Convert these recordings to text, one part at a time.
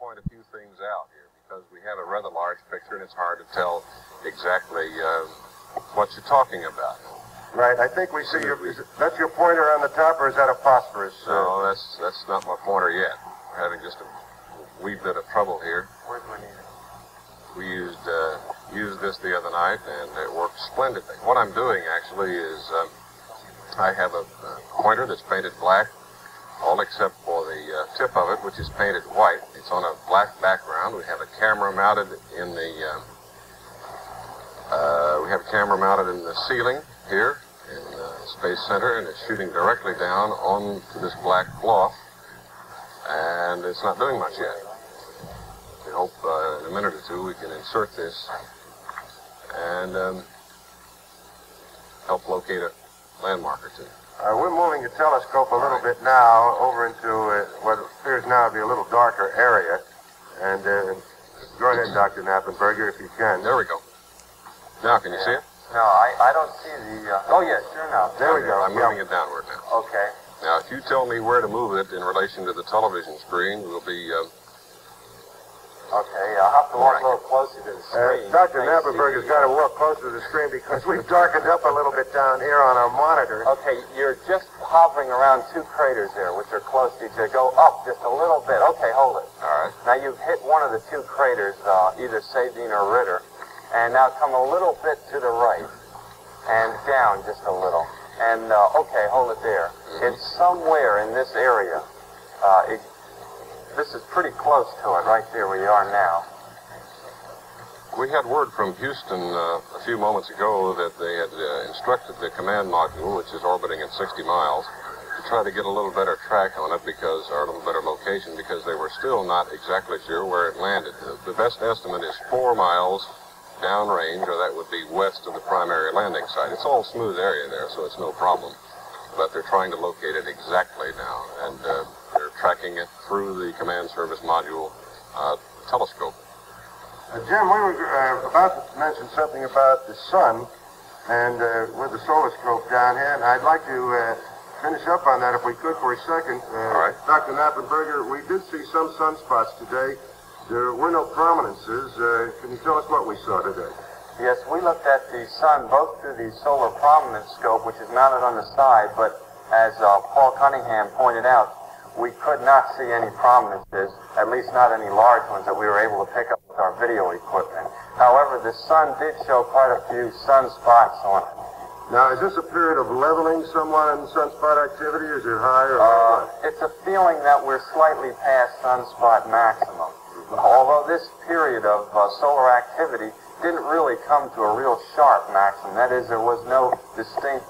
point a few things out here because we have a rather large picture and it's hard to tell exactly what you're talking about. Right, I think we see that's your pointer on the top, or is that a phosphorus? No, that's not my pointer yet. We're having just a wee bit of trouble here. Where's my needle? We used this the other night and it worked splendidly. What I'm doing actually is I have a pointer that's painted black, all except for the tip of it, which is painted white. It's on a black background. We have a camera mounted in the ceiling here in Space Center, and it's shooting directly down onto this black cloth, and it's not doing much yet. We hope in a minute or two we can insert this and help locate a landmark or two. We're moving the telescope a little bit now over into what appears now to be a little darker area. And go ahead, Dr. Knappenberger, if you can. There we go. Now, can you see it? No, I don't see the... oh, yeah, sure now. There we go. I'm moving it downward now. Okay. Now, if you tell me where to move it in relation to the television screen, we'll be... Okay, I'll have to walk a little closer to the screen. Dr. Knappenberger's got to walk closer to the screen because we've darkened up a little bit down here on our monitor. Okay, you're just hovering around two craters there, which are close to each other. Go up just a little bit. Okay, hold it. All right. Now you've hit one of the two craters, either Sabine or Ritter, and now come a little bit to the right and down just a little. And, okay, hold it there. It's somewhere in this area. This is pretty close to it, right there where you are now. We had word from Houston a few moments ago that they had instructed the command module, which is orbiting at 60 miles, to try to get a little better track on it or a little better location, because they were still not exactly sure where it landed. The best estimate is 4 miles downrange, or that would be west of the primary landing site. It's all smooth area there, so it's no problem. But they're trying to locate it exactly now, and they're tracking it through the command service module telescope. Jim, we were about to mention something about the sun and with the solar scope down here, and I'd like to finish up on that if we could for a second. All right. Dr. Knappenberger, we did see some sunspots today. There were no prominences. Can you tell us what we saw today? Yes, we looked at the sun both through the solar prominence scope, which is mounted on the side, but as Paul Cunningham pointed out, we could not see any prominences, at least not any large ones that we were able to pick up with our video equipment. However, the sun did show quite a few sunspots on it. Now, is this a period of leveling somewhat in sunspot activity, or is it high or low? It's a feeling that we're slightly past sunspot maximum. Although this period of solar activity didn't really come to a real sharp maximum. That is, there was no distinct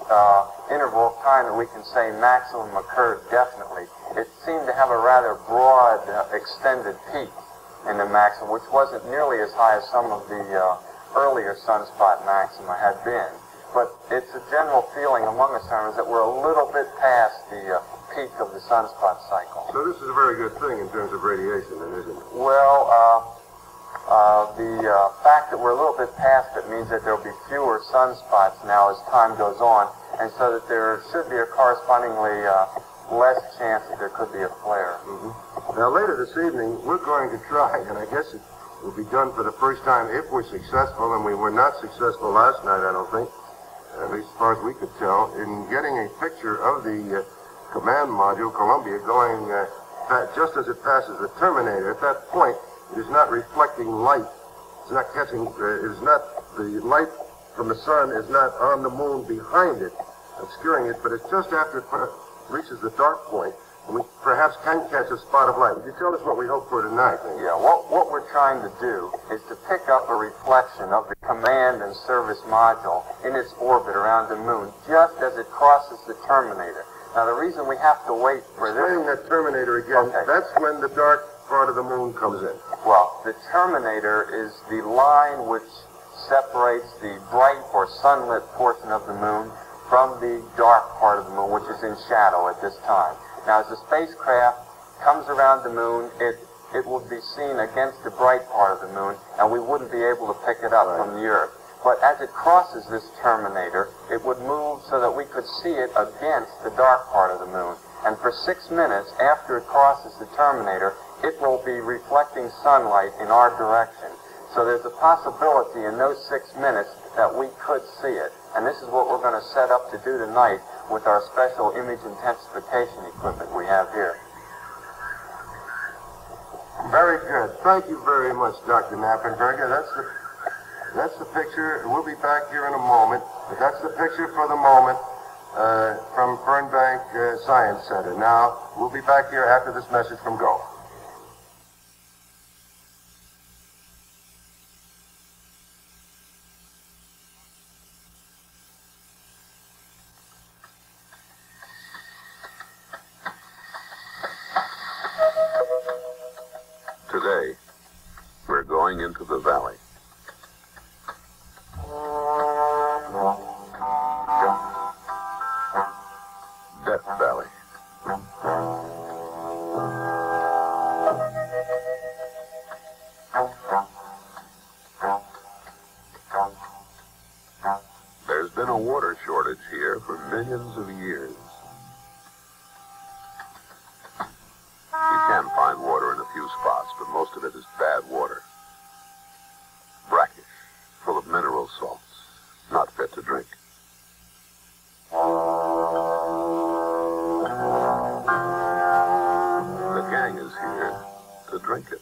interval of time that we can say maximum occurred definitely. It seemed to have a rather broad, extended peak in the maximum, which wasn't nearly as high as some of the earlier sunspot maxima had been. But it's a general feeling among astronomers that we're a little bit past the peak of the sunspot cycle. So this is a very good thing in terms of radiation, then, isn't it? Well, the fact that we're a little bit past it means that there will be fewer sunspots now as time goes on, and so that there should be a correspondingly less chance that there could be a flare. Now, later this evening, we're going to try, and I guess it will be done for the first time if we're successful, and we were not successful last night, I don't think, at least as far as we could tell, in getting a picture of the command module, Columbia, going just as it passes the terminator. At that point, it is not reflecting light. It's not catching, the light from the sun is not on the moon behind it, obscuring it, but it's just after it reaches the dark point, and we perhaps can catch a spot of light. Would you tell us what we hope for tonight? Yeah, what we're trying to do is to pick up a reflection of the command and service module in its orbit around the moon, just as it crosses the terminator. Now, the reason we have to wait for this... Explain that terminator again. Okay. That's when the dark part of the moon comes in. Well, the terminator is the line which separates the bright or sunlit portion of the moon from the dark part of the moon, which is in shadow at this time. Now, as the spacecraft comes around the moon, it will be seen against the bright part of the moon, and we wouldn't be able to pick it up from the Earth. But as it crosses this terminator, it would move so that we could see it against the dark part of the moon. And for 6 minutes after it crosses the terminator, it will be reflecting sunlight in our direction. So there's a possibility in those 6 minutes that we could see it. And this is what we're going to set up to do tonight with our special image intensification equipment we have here. Very good. Thank you very much, Dr. Knappenberger. That's the picture. We'll be back here in a moment, but that's the picture for the moment from Fernbank Science Center. Now, we'll be back here after this message from Go. Today, we're going into the valley. Death Valley. There's been a water shortage here for millions of years. You can find water in a few spots, but most of it is bad water. Brackish, full of mineral salts, not fit to drink. The gang is here to drink it.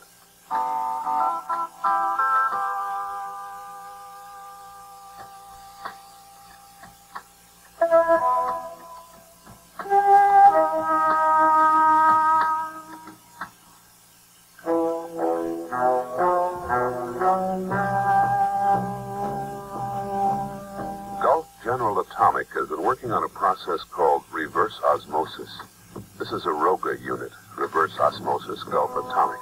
Gulf General Atomic has been working on a process called reverse osmosis. This is a ROGA unit, reverse osmosis Gulf Atomic.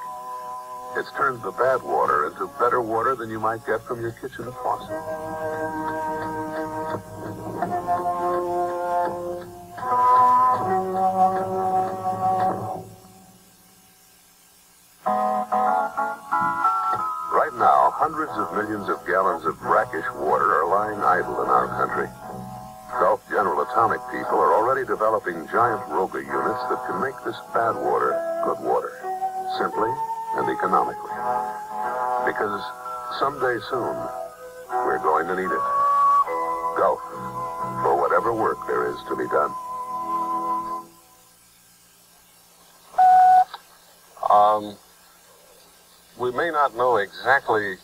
It's turned the bad water into better water than you might get from your kitchen faucet. Right now, hundreds of millions of gallons of brackish water are lying idle in our country. Gulf General Atomic people are already developing giant ROGA units that can make this bad water good water, simply and economically. Because someday soon, we're going to need it. Gulf, for whatever work there is to be done. We may not know exactly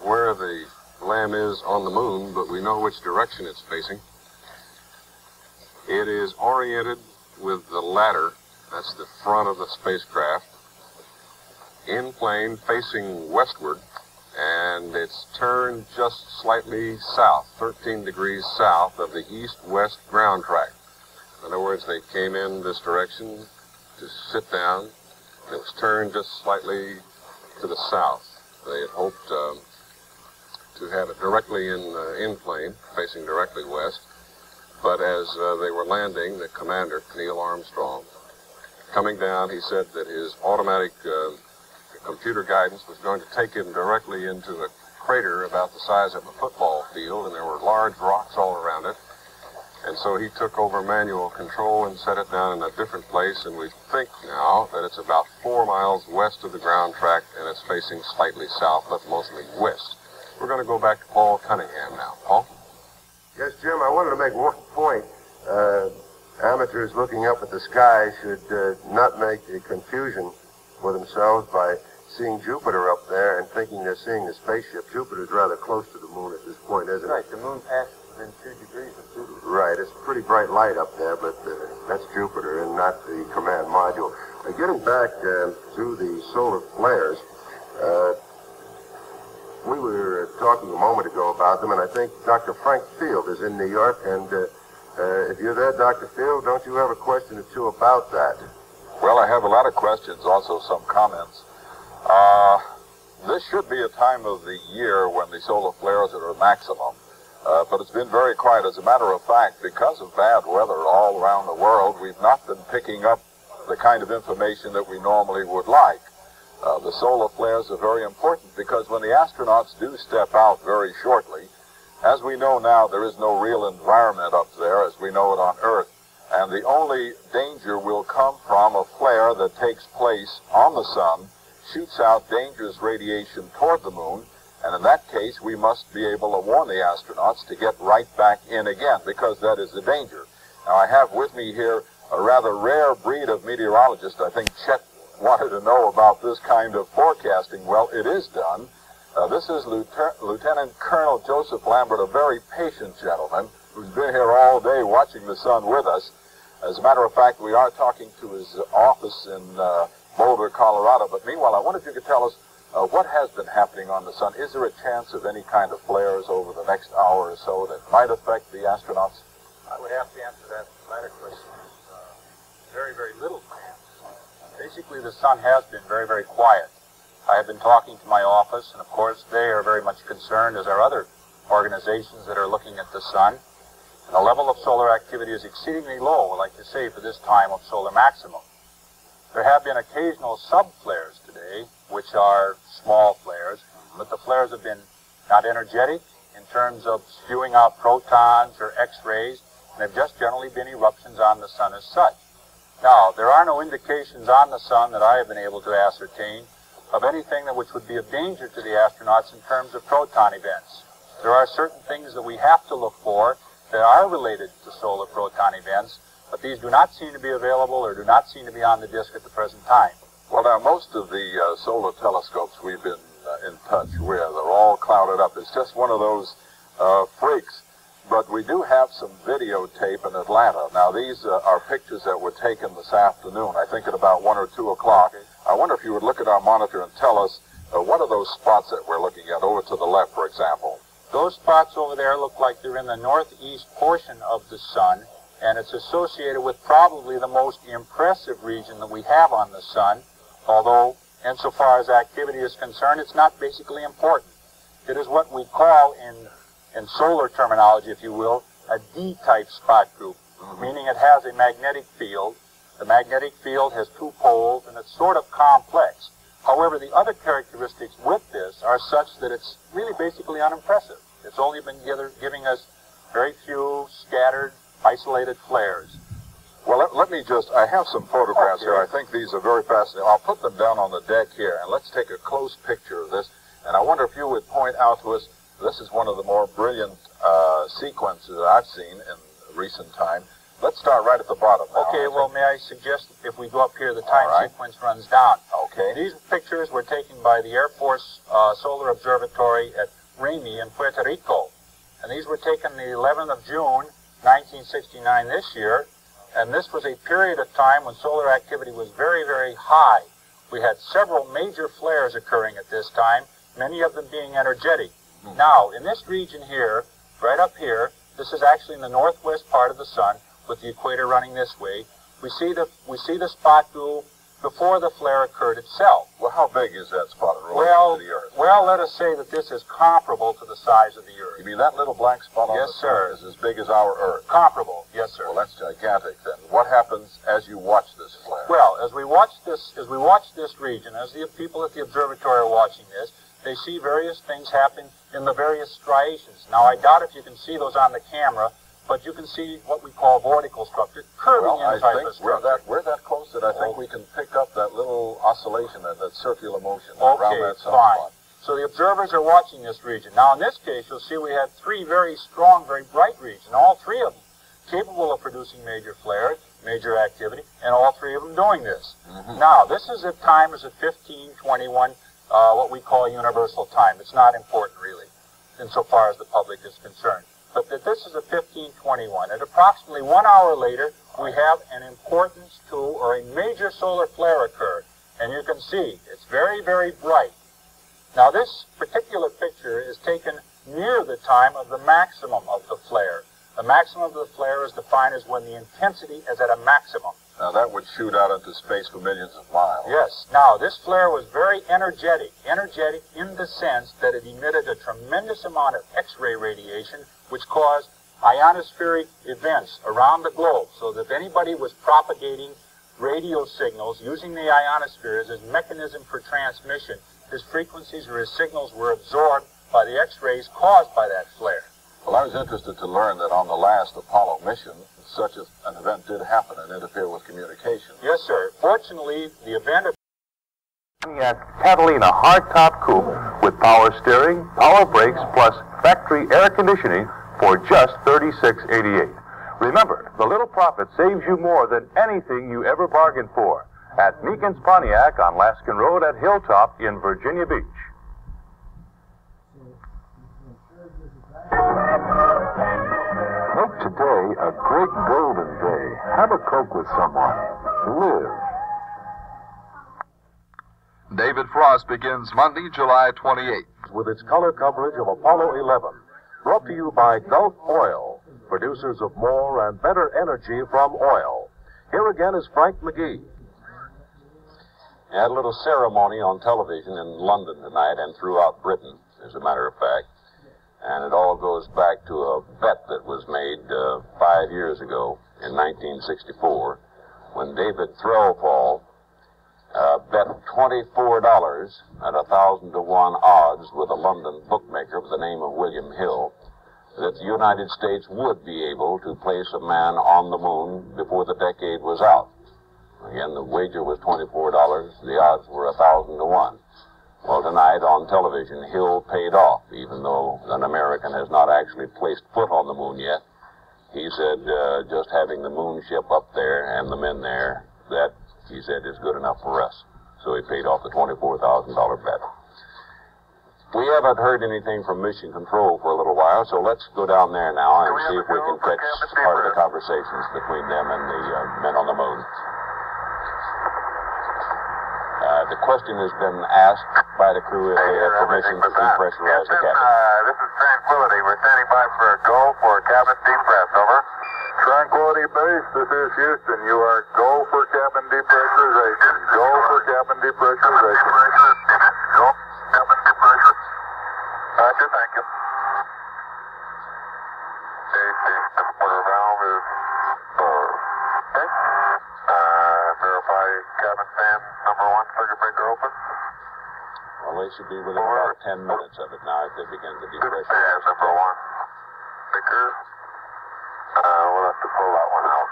where the LAM is on the moon, but we know which direction it's facing. It is oriented with the ladder, that's the front of the spacecraft, in plane facing westward, and it's turned just slightly south, 13 degrees south of the east-west ground track. In other words, they came in this direction to sit down. It was turned just slightly to the south. They had hoped to have it directly in plane, facing directly west. But as they were landing, the commander, Neil Armstrong, coming down, he said that his automatic computer guidance was going to take him directly into a crater about the size of a football field, and there were large rocks all around it. And so he took over manual control and set it down in a different place, and we think now that it's about 4 miles west of the ground track, and it's facing slightly south, but mostly west. We're going to go back to Paul Cunningham now. Paul? Yes, Jim, I wanted to make one point. Amateurs looking up at the sky should not make a confusion for themselves by seeing Jupiter up there and thinking they're seeing the spaceship. Jupiter's rather close to the moon at this point, isn't it? Right, the moon passes within 2 degrees of Jupiter. Right, it's pretty bright light up there, but that's Jupiter and not the command module. Getting back to the solar flares, we were talking a moment ago about them, and I think Dr. Frank Field is in New York, and if you're there, Dr. Field, don't you have a question or two about that? Well, I have a lot of questions, also some comments. This should be a time of the year when the solar flares are at maximum, but it's been very quiet. As a matter of fact, because of bad weather all around the world, we've not been picking up the kind of information that we normally would like. The solar flares are very important because when the astronauts do step out very shortly, as we know now, there is no real environment up there as we know it on Earth. and the only danger will come from a flare that takes place on the sun, shoots out dangerous radiation toward the moon, and in that case, we must be able to warn the astronauts to get right back in again, because that is the danger. Now, I have with me here a rather rare breed of meteorologist. I think Chet wanted to know about this kind of forecasting. Well, it is done. This is Lieutenant Colonel Joseph Lambert, a very patient gentleman who's been here all day watching the sun with us. As a matter of fact, we are talking to his office in Boulder, Colorado. But meanwhile, I wonder if you could tell us what has been happening on the sun. Is there a chance of any kind of flares over the next hour or so that might affect the astronauts? I would have to answer that latter question. Very, very little chance. Basically, the sun has been very, very quiet. I have been talking to my office, and of course, they are very much concerned, as are other organizations that are looking at the sun. And the level of solar activity is exceedingly low, like to say, for this time of solar maximum. There have been occasional sub-flares today, which are small flares, but the flares have been not energetic in terms of spewing out protons or X-rays, and they've just generally been eruptions on the sun as such. Now, there are no indications on the sun that I have been able to ascertain of anything which would be of danger to the astronauts in terms of proton events. There are certain things that we have to look for that are related to solar proton events, but these do not seem to be available or do not seem to be on the disk at the present time. Well, now, most of the solar telescopes we've been in touch with are all clouded up. It's just one of those freaks. But we do have some videotape in Atlanta. Now, these are pictures that were taken this afternoon, I think at about 1 or 2 o'clock. I wonder if you would look at our monitor and tell us what are those spots that we're looking at over to the left, for example? Those spots over there look like they're in the northeast portion of the sun, and it's associated with probably the most impressive region that we have on the sun, although insofar as activity is concerned, it's not basically important. It is what we call in solar terminology, if you will, a D-type spot group, meaning it has a magnetic field. The magnetic field has 2 poles, and it's sort of complex. However, the other characteristics with this are such that it's really basically unimpressive. It's only been giving us very few scattered, isolated flares. Well, let me just, I have some photographs here. I think these are very fascinating. I'll put them down on the deck here, and let's take a close picture of this. And I wonder if you would point out to us, this is one of the more brilliant sequences that I've seen in recent time. Let's start right at the bottom now. Okay, well, may I suggest if we go up here, the time sequence runs down. Okay. These pictures were taken by the Air Force Solar Observatory at Ramey in Puerto Rico. And these were taken the 11th of June, 1969 this year. And this was a period of time when solar activity was very, very high. We had several major flares occurring at this time, many of them being energetic. Now, in this region here, right up here, this is actually in the northwest part of the sun, with the equator running this way. We see the spot group before the flare occurred itself. Well, how big is that spot in relation to the Earth? Well, let us say that this is comparable to the size of the Earth. You mean that little black spot on the sun is as big as our Earth? Comparable, yes, sir. Well, that's gigantic then. What happens as you watch this flare? Well, as we watch this region, as the people at the observatory are watching this, they see various things happen in the various striations. Now, I doubt if you can see those on the camera, but you can see what we call vortical structure, curving in type of structure. We're that close that I think we can pick up that little oscillation, that circular motion around that sunspot. So the observers are watching this region. Now, in this case, you'll see we have 3 very strong, very bright regions, all 3 of them capable of producing major flares, major activity, and all 3 of them doing this. Now, this is at time as a 1521, what we call universal time. It's not important, really, insofar as the public is concerned. But that this is a 1521. At approximately 1 hour later, we have an importance 2 or a major solar flare occur. And you can see it's very, very bright. Now, this particular picture is taken near the time of the maximum of the flare. The maximum of the flare is defined as when the intensity is at a maximum. Now, that would shoot out into space for millions of miles. Yes. Now, this flare was very energetic in the sense that it emitted a tremendous amount of X-ray radiation, which caused ionospheric events around the globe, so that if anybody was propagating radio signals using the ionosphere as his mechanism for transmission, his frequencies or his signals were absorbed by the X-rays caused by that flare. Well, I was interested to learn that on the last Apollo mission, such an event did happen and interfere with communication. Yes, sir. Fortunately, the event... Catalina hardtop coupe with power steering, power brakes, plus factory air conditioning for just $36.88. Remember, the little profit saves you more than anything you ever bargained for at Meekins Pontiac on Laskin Road at Hilltop in Virginia Beach. Make today a great golden day. Have a Coke with someone. Live. David Frost begins Monday, July 28th. With its color coverage of Apollo 11. Brought to you by Gulf Oil, producers of more and better energy from oil. Here again is Frank McGee. Had a little ceremony on television in London tonight and throughout Britain, as a matter of fact. And it all goes back to a bet that was made 5 years ago in 1964 when David Threlfall bet $24 at 1,000 to 1 odds with a London bookmaker by the name of William Hill that the United States would be able to place a man on the moon before the decade was out. Again, the wager was $24. The odds were 1,000 to 1. Well, tonight on television, Hill paid off, even though an American has not actually placed foot on the moon yet. He said just having the moon ship up there and the men there, that, he said, is good enough for us. So he paid off the $24,000 bet. We haven't heard anything from Mission Control for a little while, so let's go down there now and see if we can catch part of the conversations between them and the men on the moon. The question has been asked by the crew if they have permission to depressurize the cabin. This is Tranquility. We're standing by for a go for cabin depress. Over. Tranquility Base, this is Houston. You are go for cabin depressurization. Go for cabin depressurization. Go. Cabin depressure. Roger, thank you. The quarter valve is okay. Verify cabin fan number 1, circuit breaker open. Well, they should be within about 10 minutes of it now if they begin to depressurize. Yeah, number 1. Breaker. We'll have to pull that one out.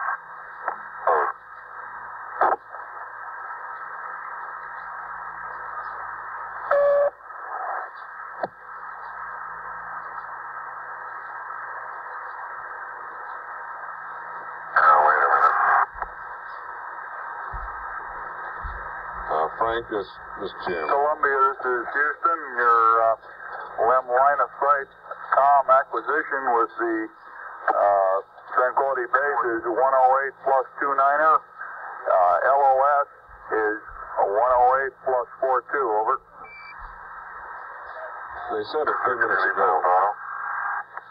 Frank, this Jim. Columbia, this is Houston. Your LEM line of sight comm acquisition with the Tranquility Base is 108 plus 29er. LOS is 108 plus 42, over. They said a few minutes ago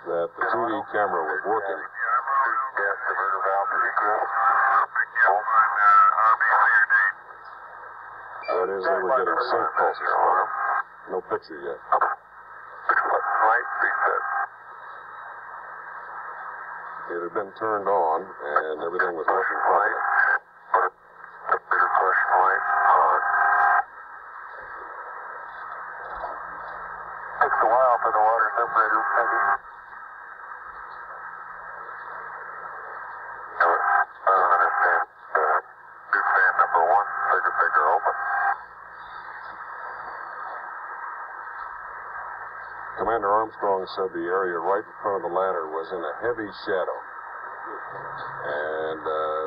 that the TV camera was working. Gas diverter valve to decrease. That is, they were getting sync pulses from it. No picture yet. Light reset. It had been turned on, and everything was working properly. Bitter flush light on. Takes a while for the water separator. I don't understand. New fan number 1, circuit breaker open. Commander Armstrong said the area right in front of the ladder was in a heavy shadow. And,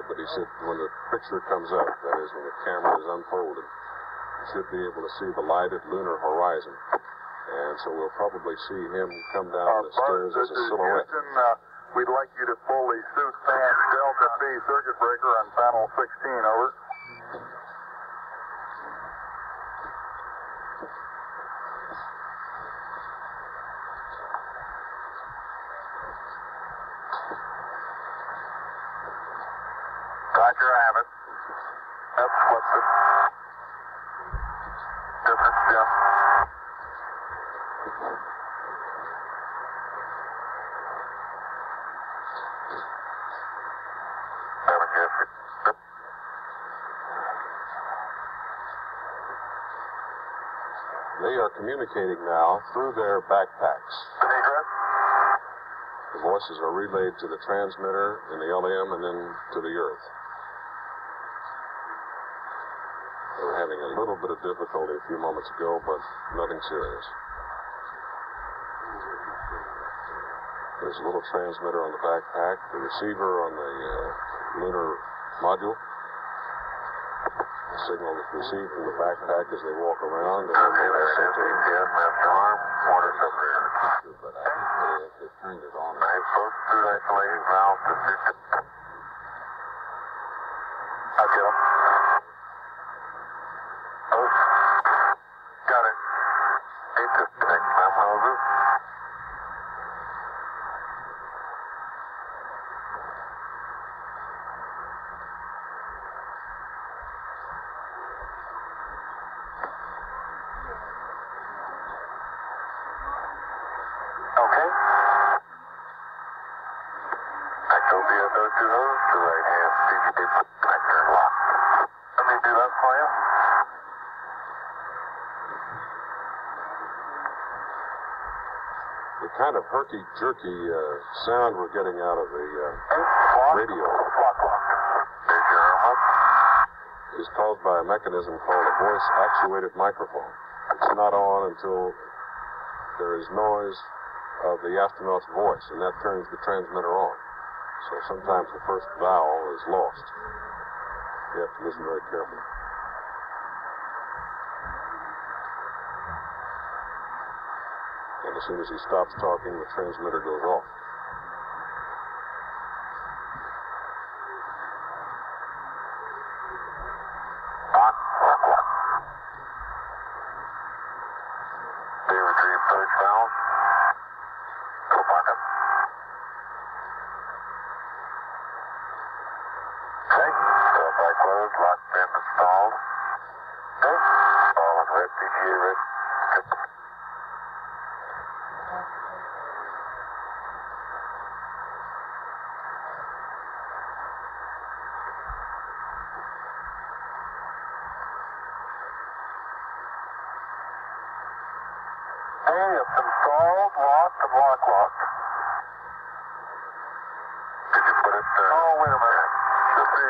but he said when the picture comes up, that is when the camera is unfolded, you should be able to see the lighted lunar horizon. And so we'll probably see him come down the stairs as a silhouette. Houston, we'd like you to pull the suit fan Delta B circuit breaker on panel 16, over. Roger, I have it. That's what's it. Different, yeah. Haven't yet. They are communicating now through their backpacks. The voices are relayed to the transmitter in the LM and then to the Earth. They were having a little bit of difficulty a few moments ago, but nothing serious. There's a little transmitter on the backpack, the receiver on the lunar module. The signal is received from the backpack as they walk around, and then they are sent to water separator. But I think they turned it on. Nice, close to that slave valve. I'll get him. Oh, got it. Need to connect my Moses. Okay. Ectopia 020, the right hand CGD connector lock. Let me do that for you. The kind of herky-jerky sound we're getting out of the radio There's your arm up. is caused by a mechanism called a voice-actuated microphone. It's not on until there is noise of the astronaut's voice, and that turns the transmitter on. So sometimes the first vowel is lost. You have to listen very carefully. And as soon as he stops talking, the transmitter goes off. They retrieve third valve. Go back up. Okay. Delphi closed, locked in, installed. Okay. All in red, PGA red. Hey, it's installed, locked, and locked. Did you put it there? Oh, wait a minute. Should be,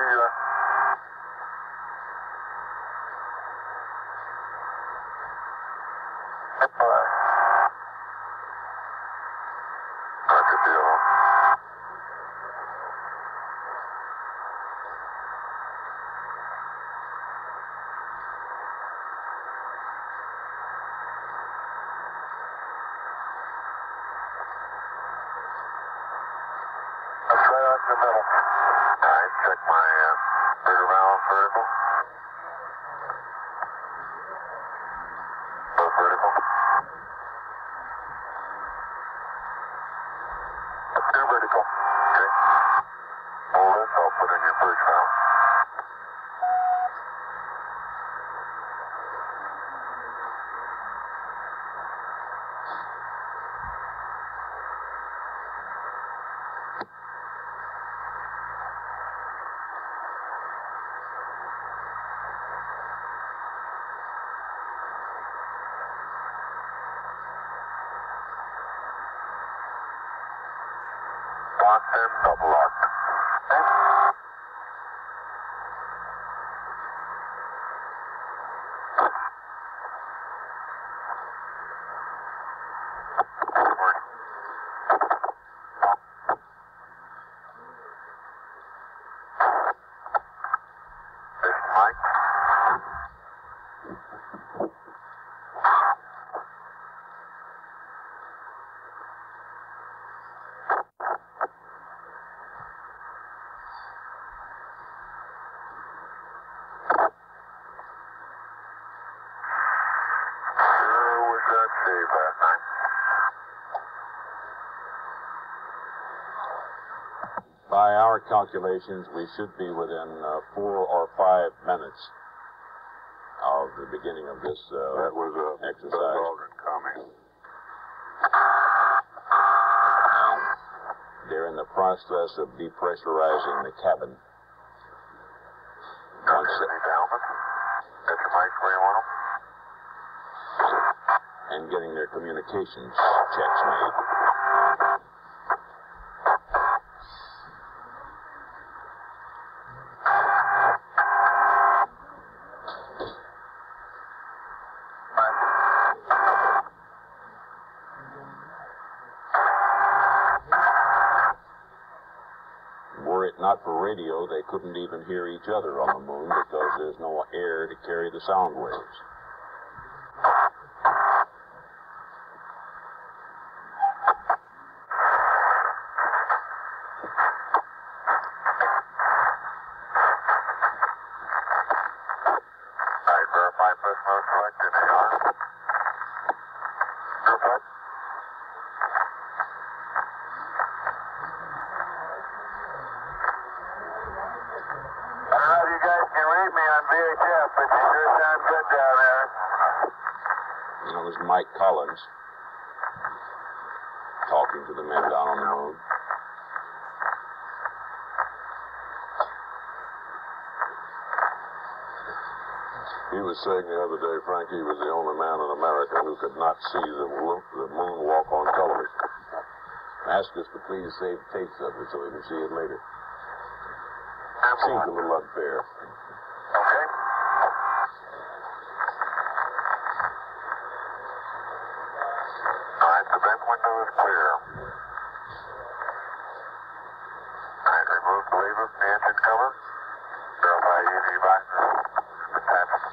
Not the deal. That's right out in the middle. Alright, check my rear valve vertical. Both vertical. Two vertical. Okay. Hold this, I'll put in your first valve. Locked in, double locked. Okay. This mic. Sure was that save last night. By our calculations, we should be within 4 or 5 minutes of the beginning of this That was a exercise. Buzz Aldrin comment. And they're in the process of depressurizing the cabin. Got any Dalvin? Got your mic where you want them? And getting their communications checks made. not for radio, they couldn't even hear each other on the moon because there's no air to carry the sound waves. That was Mike Collins talking to the men down on the moon. He was saying the other day, Frank, he was the only man in America who could not see the moonwalk on television. Asked us to please save tapes of it so we can see it later. Seems a little unfair. Okay. All right, the vent window is clear. All right, remove the lever from the engine cover. Verify UV visor attached.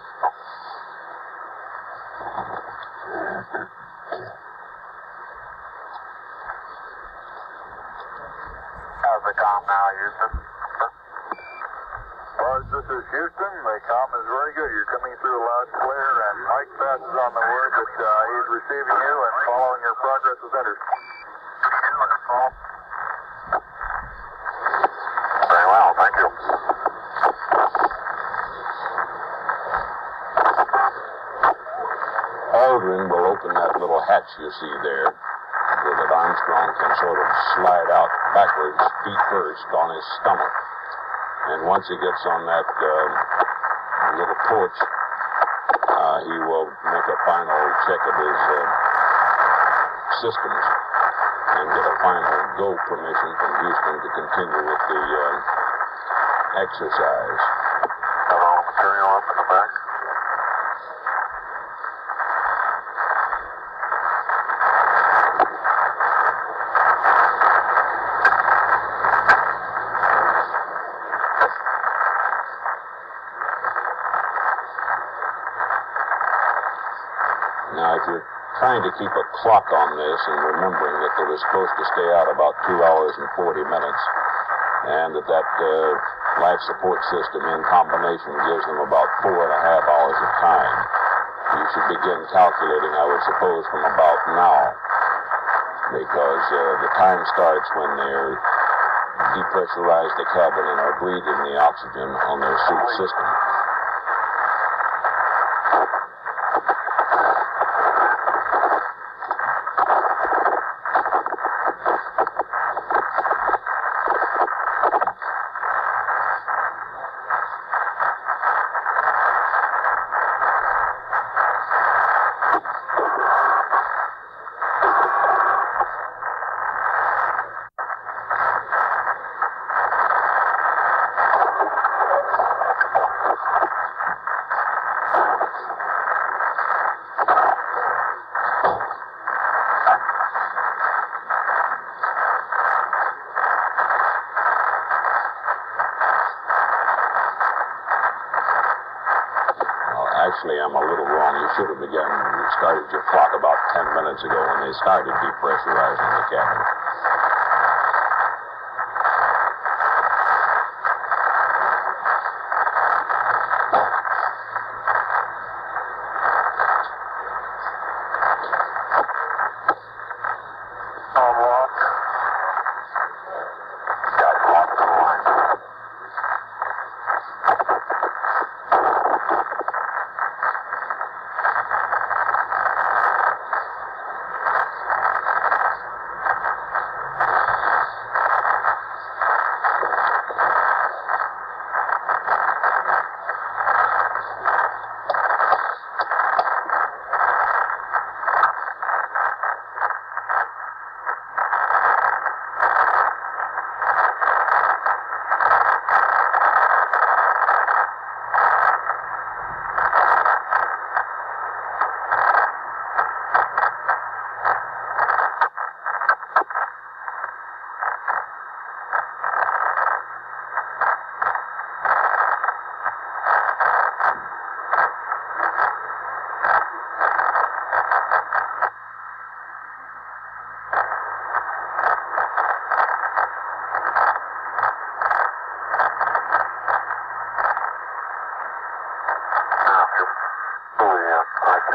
How's the comm now, Houston? Buzz, this is Houston. The comm is very good. You're coming through loud and clear, and Mike passes on the word that he's receiving you and following your progress with Enter. Very well, thank you. Aldrin will open that little hatch you see there so that Armstrong can sort of slide out backwards, feet first, on his stomach. And once he gets on that little porch, he will make a final check of his systems and get a final go permission from Houston to continue with the exercise. Got all the material up in the back? Now, if you're trying to keep a clock on this and remembering that they were supposed to stay out about 2 hours and 40 minutes, and that life support system in combination gives them about 4.5 hours of time, you should begin calculating, I would suppose, from about now, because the time starts when they're depressurize the cabin and are breathing the oxygen on their suit system. Actually, I'm a little wrong. You should have started your clock about 10 minutes ago when they started depressurizing the cabin.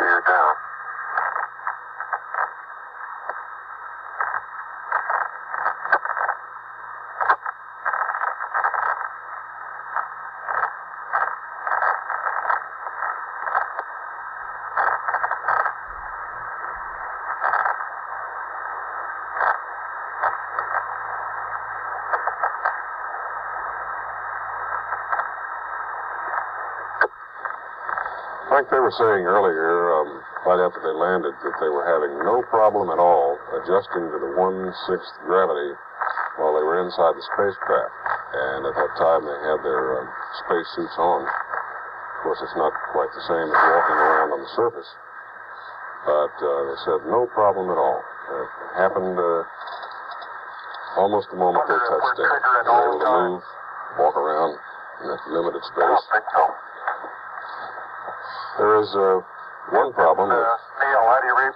you're down. Like they were saying earlier, right after they landed, that they were having no problem at all adjusting to the 1/6 gravity while they were inside the spacecraft. And at that time, they had their space suits on. Of course, it's not quite the same as walking around on the surface. But they said no problem at all. It happened almost the moment they touched down. They were able to move, walk around in that limited space. There is one problem. Neil, how do you read?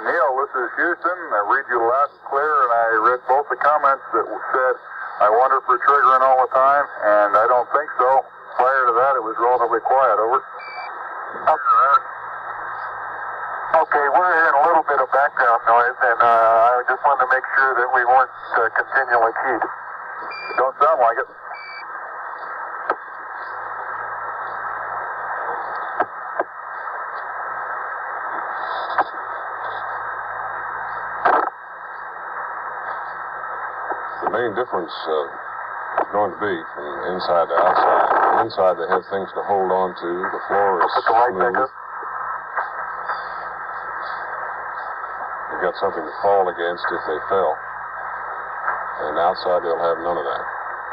Neil, this is Houston. I read you loud and clear, and I read both the comments that said, I wonder if we're triggering all the time, and I don't think so. Prior to that, it was relatively quiet. Over. Okay, we're hearing a little bit of background noise, and I just wanted to make sure that we weren't continually keyed. Don't sound like it. The main difference is going to be from inside to outside. Inside, they have things to hold on to. The floor is smooth. You've got something to fall against if they fell. And outside, they'll have none of that.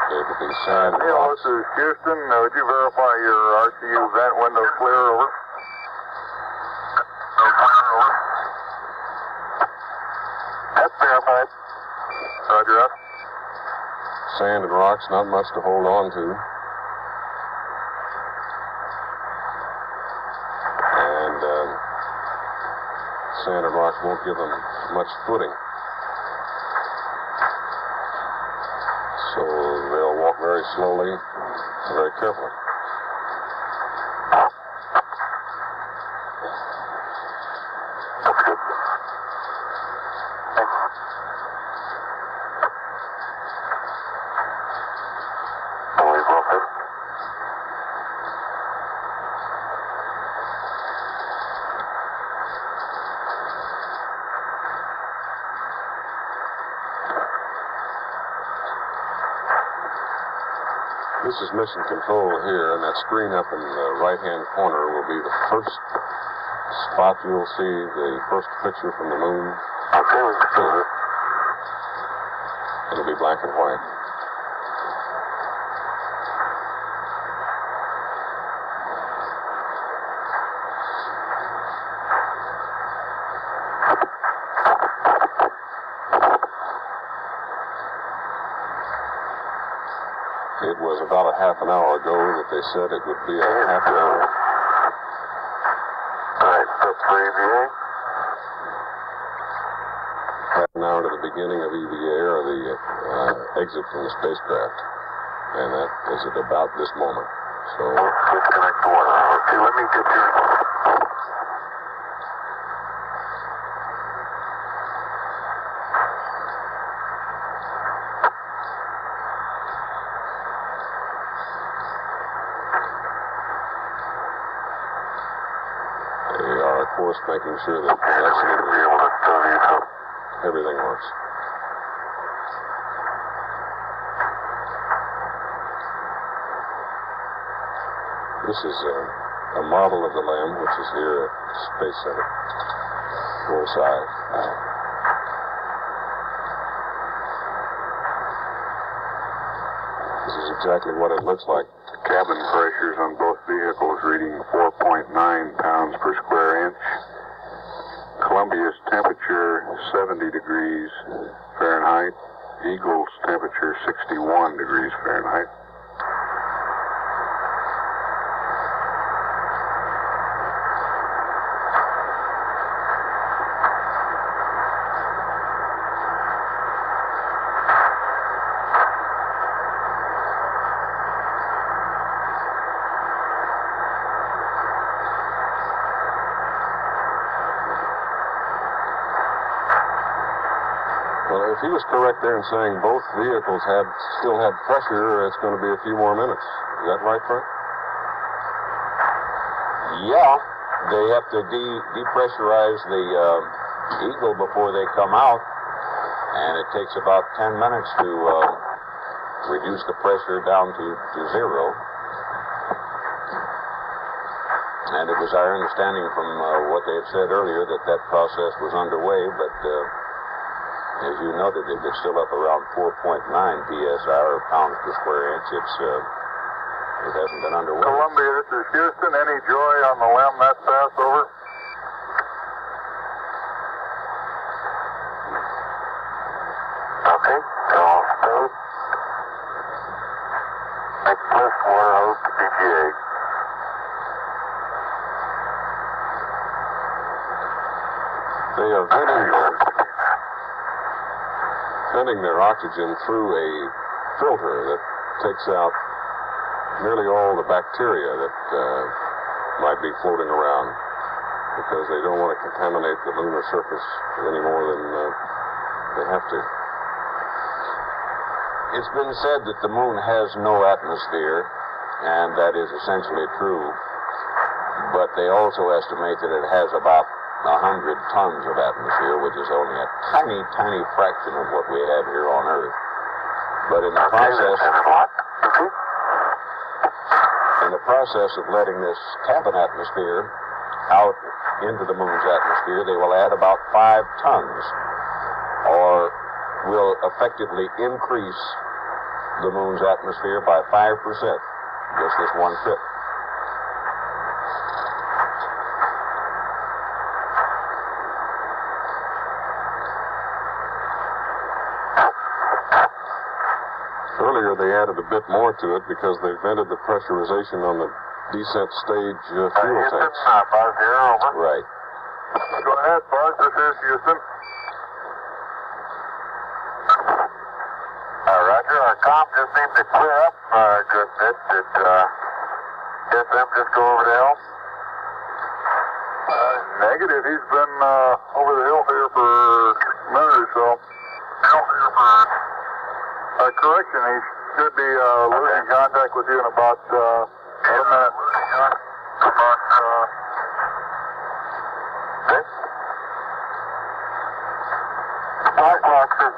There could be sand. Neil, this is Houston. Would you verify your RCU vent window clear? Over. That's verified. Roger that. Sand and rocks, not much to hold on to. And sand and rocks won't give them much footing. So they'll walk very slowly and very carefully. This is Mission Control here, and that screen up in the right-hand corner will be the first spot you'll see, the first picture from the moon. Okay, we can see it. It'll be black and white. It was about a half an hour ago that they said it would be a half an hour. All right, that's for EVA. Half an hour to the beginning of EVA, or the exit from the spacecraft. And that is at about this moment. So, Disconnect the one. Okay, let me get your... they are, of course, making sure that absolutely everything works. This is a model of the LEM, which is here at Space Center, full size. This is exactly what it looks like. Cabin pressures on both vehicles reading 4.9 pounds per square inch. Columbia's temperature 70 degrees Fahrenheit. Eagle's temperature 61 degrees Fahrenheit. Well, if he was correct there in saying both vehicles still had pressure, it's going to be a few more minutes. Is that right, Frank? Yeah, they have to depressurize the Eagle before they come out, and it takes about 10 minutes to reduce the pressure down to zero. And it was our understanding from what they had said earlier that process was underway, but as you noted, if it's still up around 4.9 psi, or pounds per square inch, it hasn't been underway. Columbia, this is Houston. Any joy on the limb that fast? Over. Okay, go on state. Make lift water hose to PGA. They are venting their oxygen through a filter that takes out nearly all the bacteria that might be floating around, because they don't want to contaminate the lunar surface any more than they have to. It's been said that the moon has no atmosphere, and that is essentially true, but they also estimate that it has about 100 tons of atmosphere, which is only a tiny, tiny fraction of what we have here on Earth. But in the process of letting this cabin atmosphere out into the moon's atmosphere, they will add about 5 tons, or will effectively increase the moon's atmosphere by 5%, just this one trip. Earlier they added a bit more to it because they vented the pressurization on the descent stage fuel tanks. Buzz here, over. Right. Go ahead, Buzz. This is Houston. Roger. Our comm just seemed to clear up a good bit. Did SM just go over the hill? Negative. He's been over the hill here for a minute or so. Correction, he should be losing contact with you in about a minute. Black locks are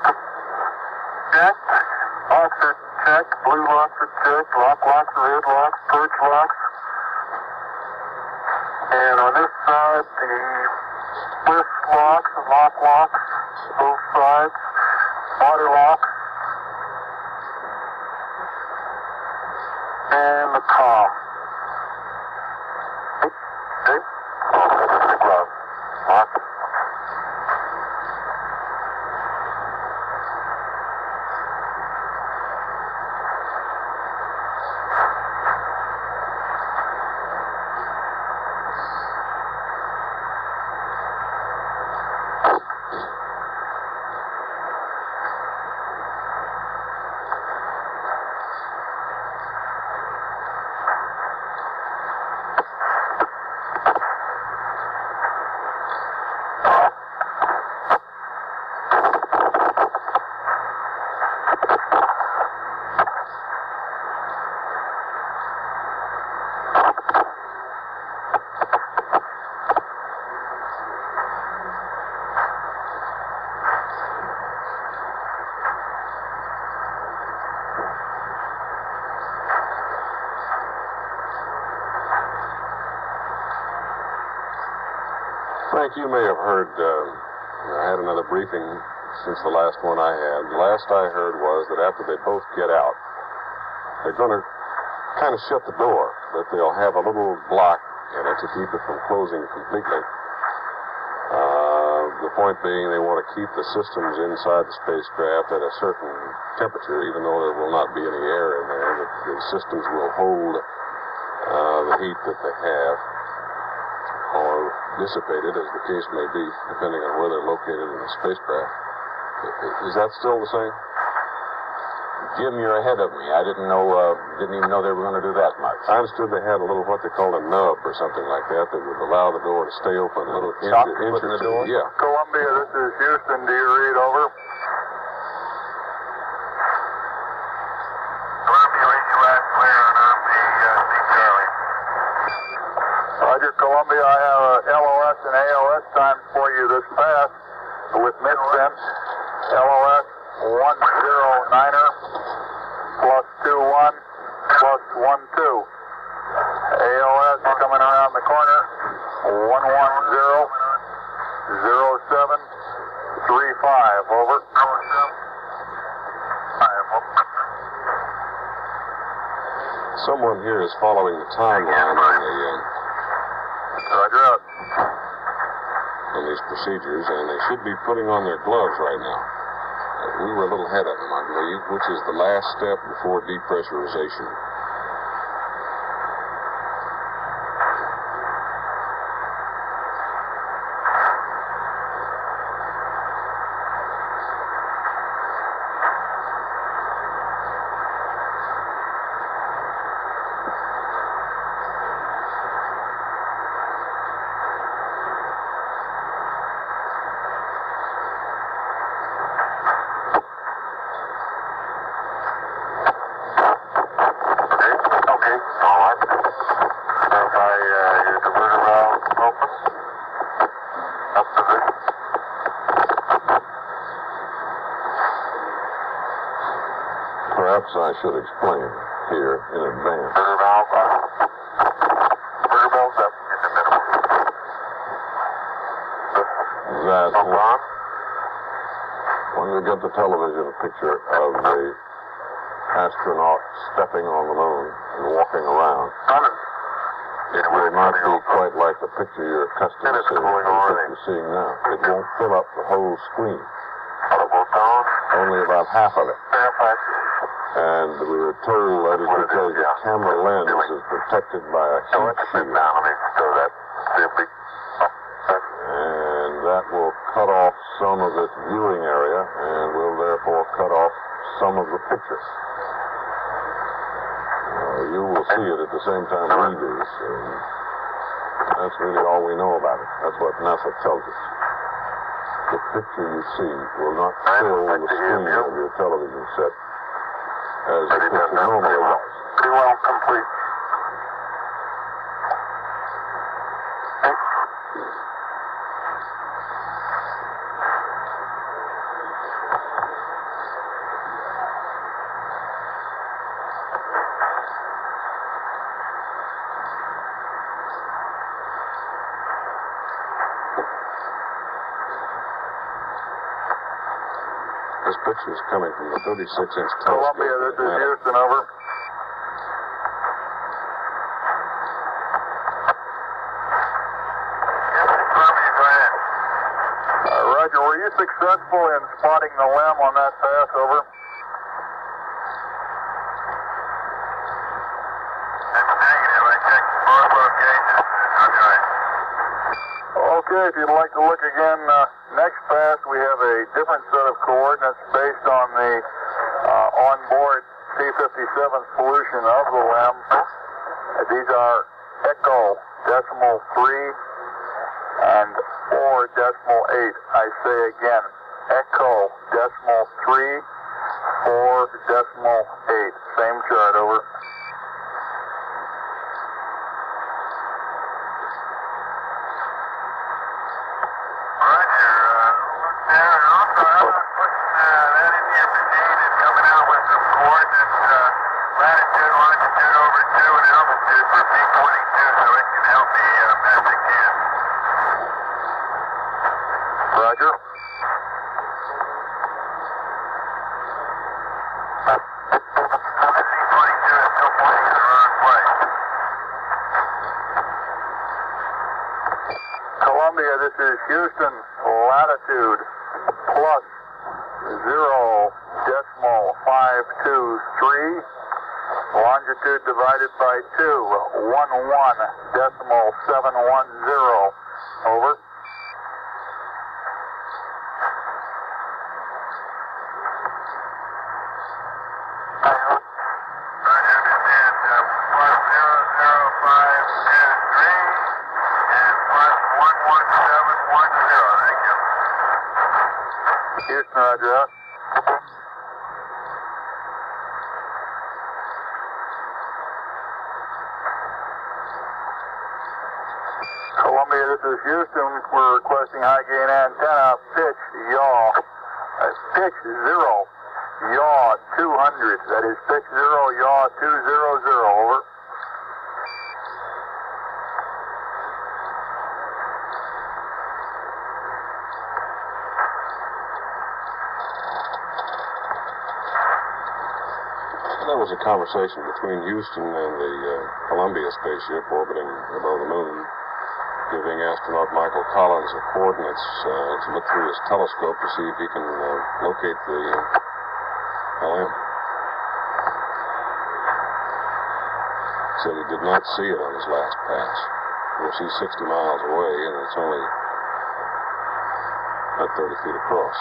checked. Locks are checked. Blue locks are checked. Lock locks, red locks, perch locks. And on this side, the lift locks and lock locks, both sides. Water lock. And the comm. Hey. Lock. Frank, you may have heard, I had another briefing since the last one I had. The last I heard was that after they both get out, they're going to kind of shut the door, that they'll have a little block in it to keep it from closing completely. The point being they want to keep the systems inside the spacecraft at a certain temperature, even though there will not be any air in there, that the systems will hold the heat that they have, or dissipate it, as the case may be, depending on where they're located in the spacecraft. Is that still the same? Jim, you're ahead of me. I didn't even know they were going to do that much. I understood they had a little, what they call a nub or something like that, that would allow the door to stay open a little inch in the door? Yeah. Columbia, this is Houston. Do you read over? you this pass with missense, LOS 109er, plus 21, plus 12. ALS coming around the corner, 110-07-35, over. Someone here is following the timeline on these procedures, and they should be putting on their gloves right now. We were a little ahead of them, I believe, which is the last step before depressurization. Perhaps I should explain here in advance. That when you get the television picture of the astronaut stepping on the moon and walking around, it will not be quite like the picture you're accustomed to seeing, you're seeing now. It won't fill up the whole screen. Only about half of it. And we were told that is because the camera lens is protected by a heat shield. And that will cut off some of its viewing area and will therefore cut off some of the picture. You will see it at the same time we do, so that's really all we know about it. That's what NASA tells us. The picture you see will not fill the screen of your television set as the picture normally does. Pretty well complete. This picture is coming from the 36-inch telescope. Columbia, this is Houston, over. Roger, were you successful in spotting the limb on that pass, over? That's negative. I checked both locations. Okay, if you'd like to look again, next pass we have a different set of coordinates based on the onboard T-57 solution of the limb. These are echo decimal 3 and 4 decimal 8. I say again, echo decimal 3, 4 decimal 8. Same chart, over. Columbia, this is Houston, latitude plus 0.523, longitude divided by 2, 11.710, over. Houston, roger that. Columbia, this this is Houston. We're requesting high gain antenna, pitch, yaw. Pitch 0, yaw 200. That is pitch 0, yaw 200. Over. There was a conversation between Houston and the Columbia spaceship orbiting above the moon, giving astronaut Michael Collins the coordinates to look through his telescope to see if he can locate the LM. Said he did not see it on his last pass. Of course, he's 60 miles away, and it's only about 30 feet across.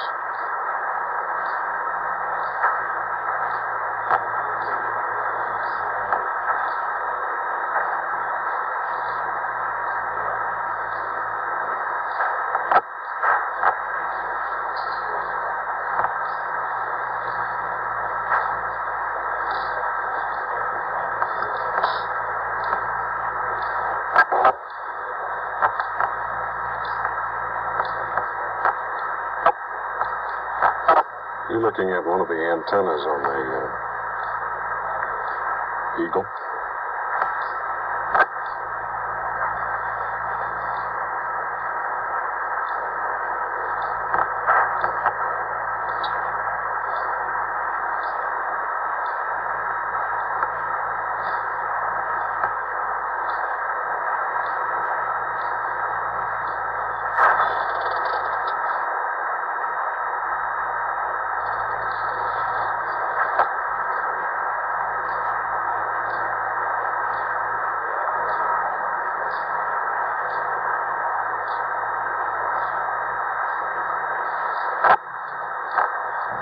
You're looking at one of the antennas on the Eagle.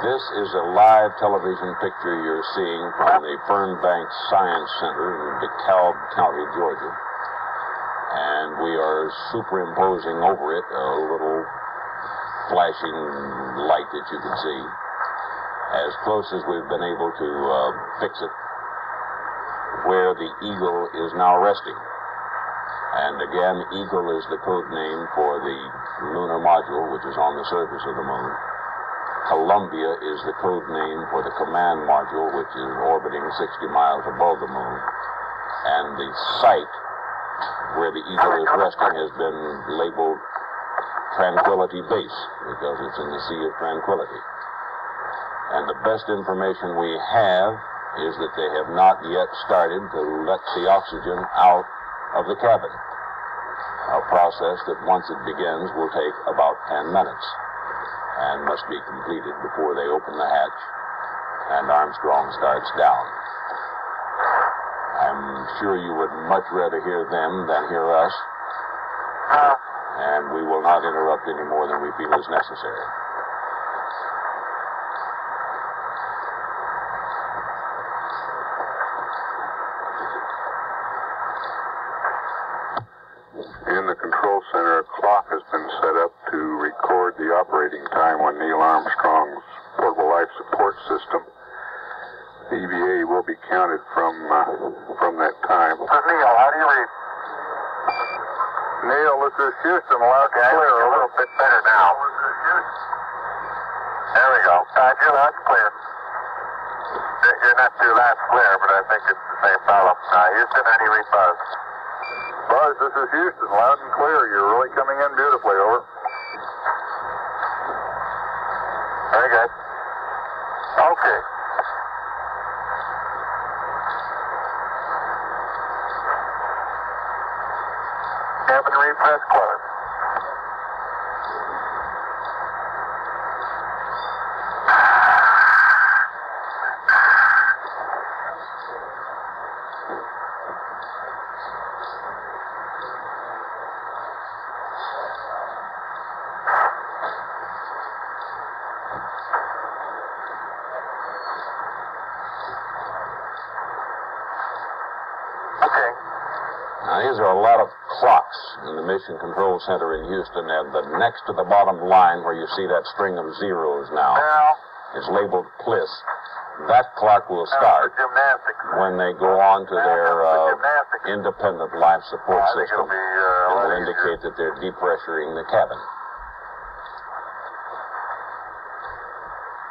This is a live television picture you're seeing from the Fernbank Science Center in DeKalb County, Georgia. And we are superimposing over it a little flashing light that you can see, as close as we've been able to fix it, where the Eagle is now resting. And again, Eagle is the code name for the lunar module, which is on the surface of the moon. Columbia is the code name for the command module, which is orbiting 60 miles above the moon. And the site where the Eagle is resting has been labeled Tranquility Base, because it's in the Sea of Tranquility. And the best information we have is that they have not yet started to let the oxygen out of the cabin, a process that once it begins will take about 10 minutes. And must be completed before they open the hatch and Armstrong starts down. I'm sure you would much rather hear them than hear us, and we will not interrupt any more than we feel is necessary. In the control center, a clock has been set up to record the operating time on Neil Armstrong's portable life support system. The EVA will be counted from that time. This is Neil. How do you read? Neil, this is Houston. Loud and clear. A little bit better now. There we go. You're loud and clear. You're not too loud and clear, but I think it's the same problem. Houston, how do you read Buzz? Buzz, this is Houston. Loud and clear. You're really coming in beautifully. Over. Very good. Okay. Cabin repress closed. These are a lot of clocks in the Mission Control Center in Houston, and the next to the bottom line where you see that string of zeros now is labeled PLIS. That clock will start when they go on to their independent life support system in the will indicate that they're depressuring the cabin.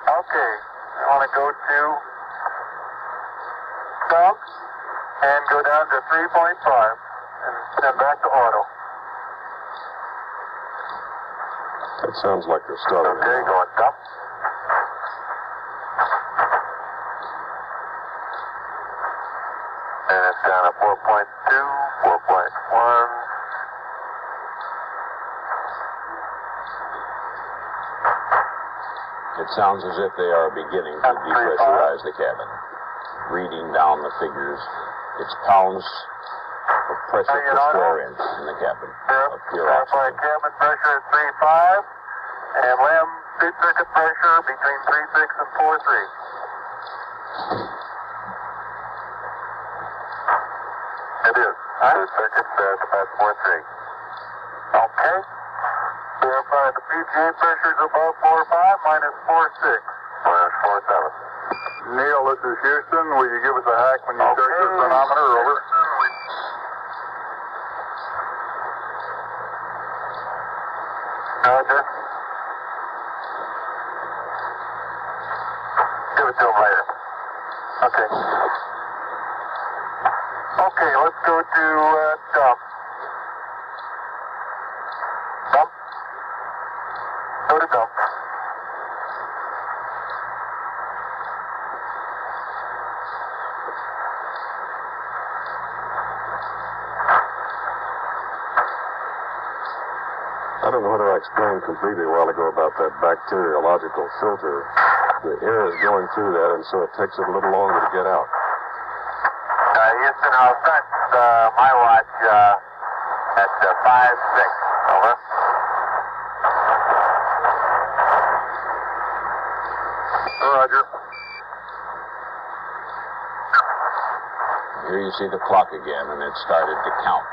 Okay, I want to go to stop and go down to 3.5 and send back to auto. It sounds like they're starting. Okay, going stop. And it's down to 4.2, 4.1. It sounds as if they are beginning to depressurize the cabin. Reading down the figures, it's pounds of pressure per square inch in the cabin of pure Verify oxygen. cabin pressure at 3.5 and LEM seat circuit pressure between 3.6 and 4.3. It is. Seat circuit at about 4.3. Okay. Verify the PGA pressure is above 4.5 minus 4.6. Minus 4.7. Neil, this is Houston. Will you give us a hack when you check the thermometer? Over. Roger. Give it to him later. Okay. Okay, let's go to dump. Dump. Go to dump. I don't know whether I explained completely a while ago about that bacteriological filter. The air is going through that, and so it takes it a little longer to get out. Houston, I'll set my watch at 5.6. Over. Roger. Here you see the clock again, and it started to count.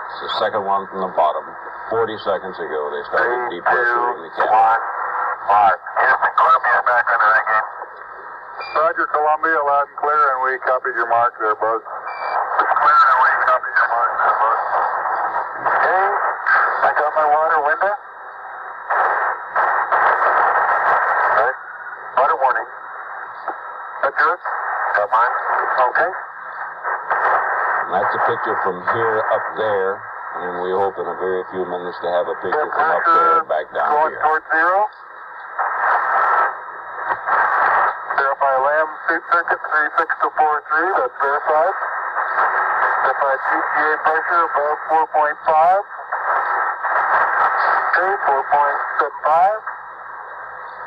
It's the second one from the bottom. 40 seconds ago, they started depressuring the cabin. 1, mark. Houston, Columbia, back on the ring. Roger, Columbia, loud and clear, and we copied your mark there, Buzz. Clear, and we copied your mark there, Buzz. Okay, I got my water window. Right. Water warning. That's yours? Got mine? Okay. And that's a picture from here up there, and we hope in a very few minutes to have a picture from up there back down going here. towards 0. Verify LAM seat circuit 3.6 to 4.3. That's verified. Verify PGA pressure above 4.5. Okay, 4.75.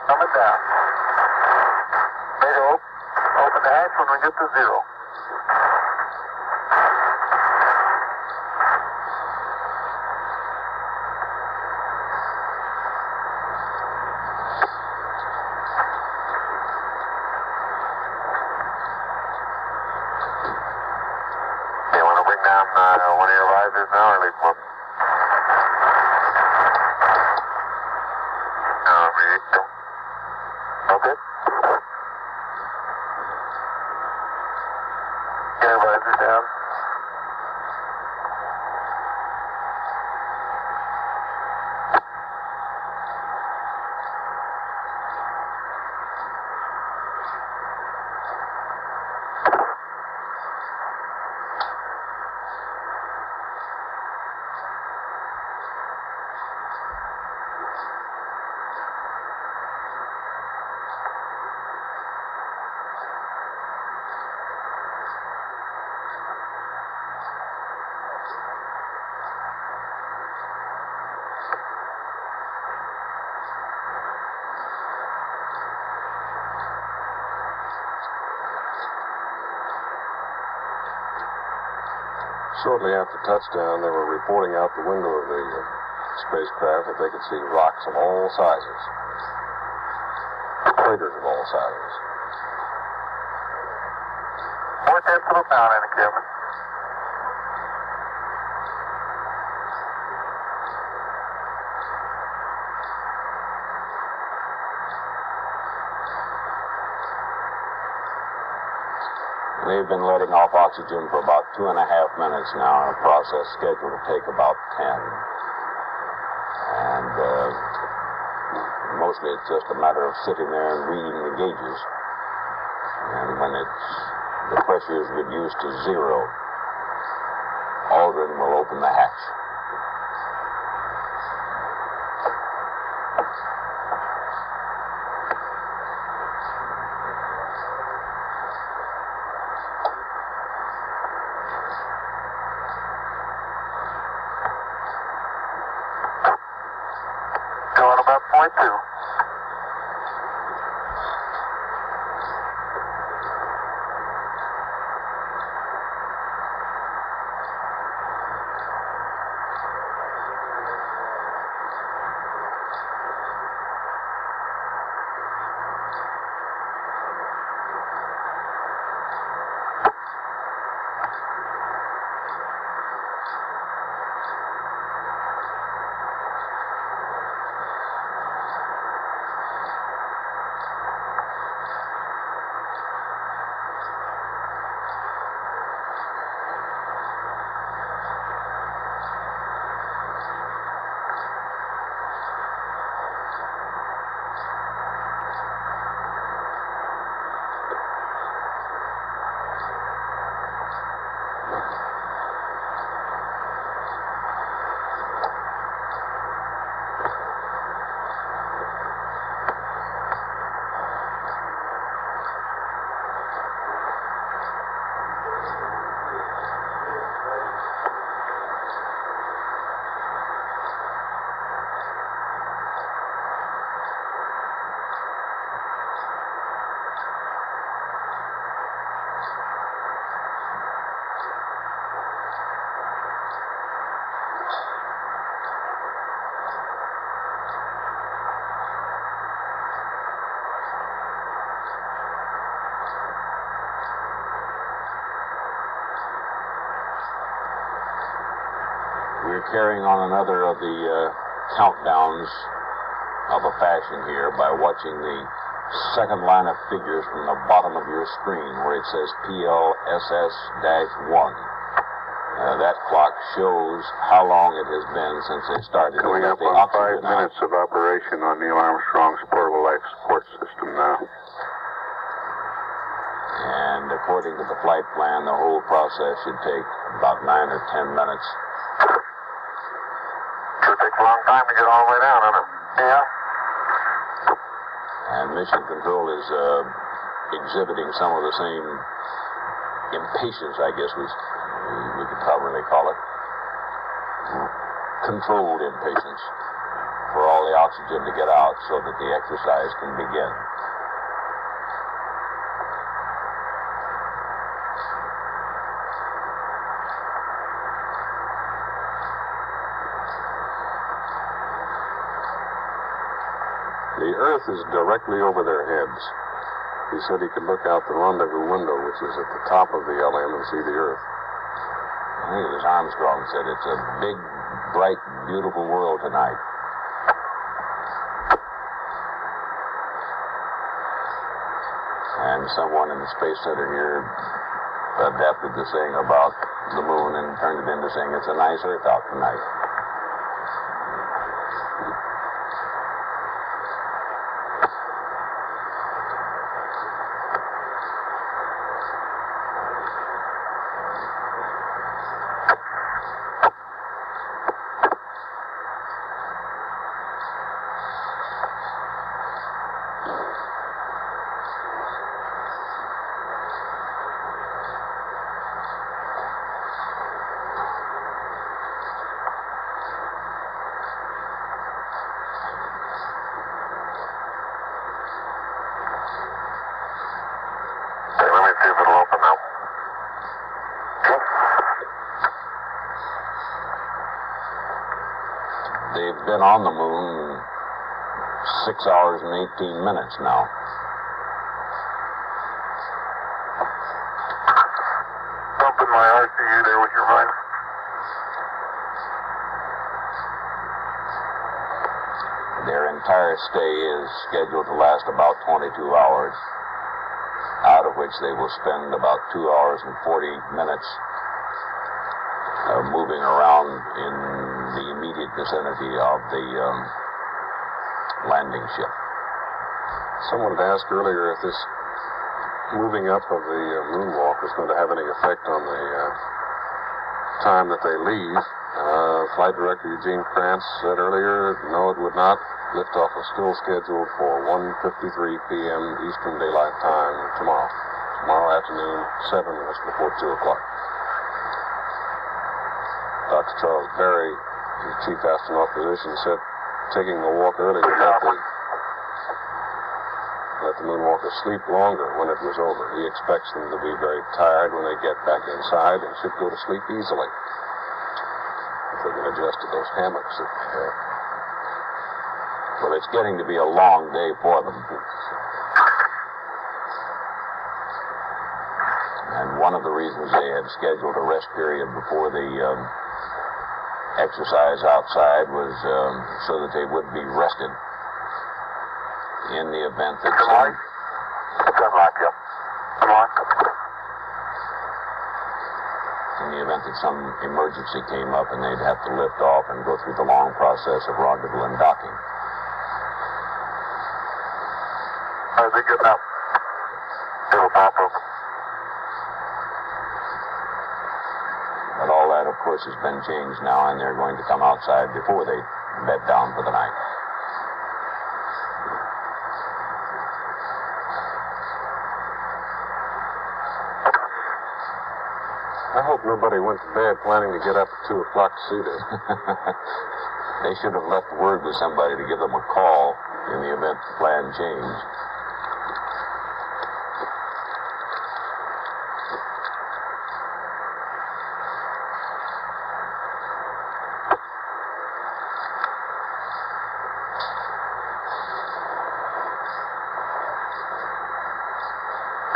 Coming down. Maybe open the hatch when we get to 0. One of your risers now, or leave one? Okay. Get your riser down. Shortly after touchdown, they were reporting out the window of the spacecraft that they could see rocks of all sizes, craters of all sizes. 4/10 of a pound in the cabin. They've been letting off oxygen for about 2.5 minutes now in a process scheduled to take about 10. And mostly it's just a matter of sitting there and reading the gauges. And when the pressure is reduced to 0, Aldrin will open the hatch. Going about 0.2. We're carrying on another of the countdowns of a fashion here by watching the second line of figures from the bottom of your screen where it says PLSS-1. That clock shows how long it has been since they started. Coming up on 5 minutes of operation on Neil Armstrong's portable life support system now. And according to the flight plan, the whole process should take about 9 or 10 minutes. Sure takes a long time to get all the way down, doesn't it? Yeah. And Mission Control is exhibiting some of the same impatience, I guess we could probably call it. Controlled impatience for all the oxygen to get out so that the exercise can begin. The Earth is directly over their heads. He said he could look out the rendezvous window, which is at the top of the LM, and see the Earth. I think it was Armstrong said it's a big, bright, beautiful world tonight. And someone in the Space Center here adapted the saying about the moon and turned it into saying it's a nice Earth out tonight. They've been on the moon 6 hours and 18 minutes now. Bumping my RCU there with your mind. Their entire stay is scheduled to last about 22 hours, out of which they will spend about 2 hours and 40 minutes moving around in the immediate vicinity of the landing ship. Someone had asked earlier if this moving up of the moonwalk was going to have any effect on the time that they leave. Flight Director Eugene Krantz said earlier, no, it would not. Liftoff is still scheduled for 1:53 p.m. Eastern Daylight Time tomorrow. Tomorrow afternoon, 7 minutes before 2 o'clock. Dr. Charles Berry, the chief astronaut physician, said taking the walk early would let the moonwalkers sleep longer when it was over. He expects them to be very tired when they get back inside and should go to sleep easily. If they can adjust to those hammocks. Well, it's getting to be a long day for them. And one of the reasons they had scheduled a rest period before the exercise outside was so that they would be rested in the event that some emergency came up and they'd have to lift off and go through the long process of rendezvous and docking. How's it getting up? It'll pop up. But all that, of course, has been changed now, and they're going to come outside before they bed down for the night. I hope nobody went to bed planning to get up at 2 o'clock to see this. They should have left word with somebody to give them a call in the event the plan changed.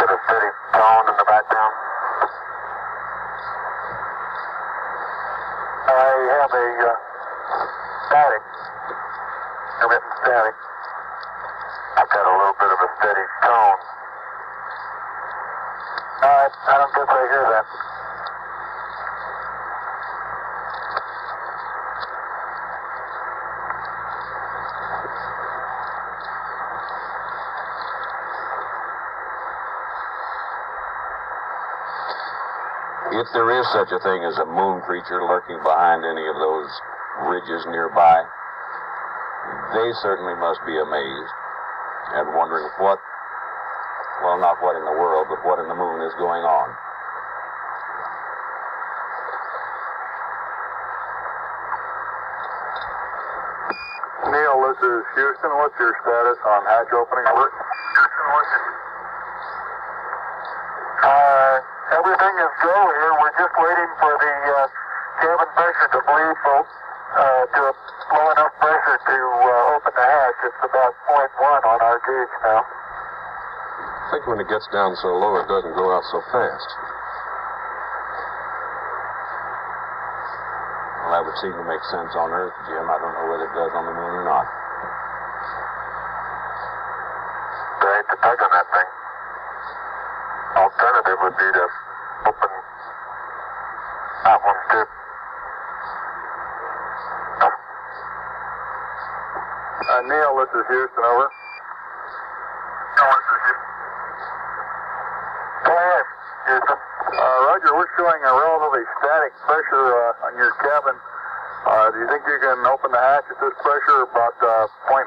Get a steady tone in the background. I have a static, intermittent static. I've got a little bit of a steady tone. I don't guess I hear that. If there is such a thing as a moon creature lurking behind any of those ridges nearby, they certainly must be amazed and wondering what, well, not what in the world, but what in the moon is going on. Neil, this is Houston. What's your status on hatch opening? Houston, what's it? Everything is go here. We're just waiting for the cabin pressure to bleed, folks, to blow enough pressure to open the hatch. It's about 0.1 on our gauge now. I think when it gets down so low, it doesn't go out so fast. Well, that would seem to make sense on Earth, Jim. I don't know whether it does on the moon or not. There ain't the tug on that thing. Alternative would be to open that one too. Neil, this is Houston, over. Neil, this is Houston. Go ahead, Houston. Roger, we're showing a relatively static pressure on your cabin. Do you think you can open the hatch at this pressure, about 0.12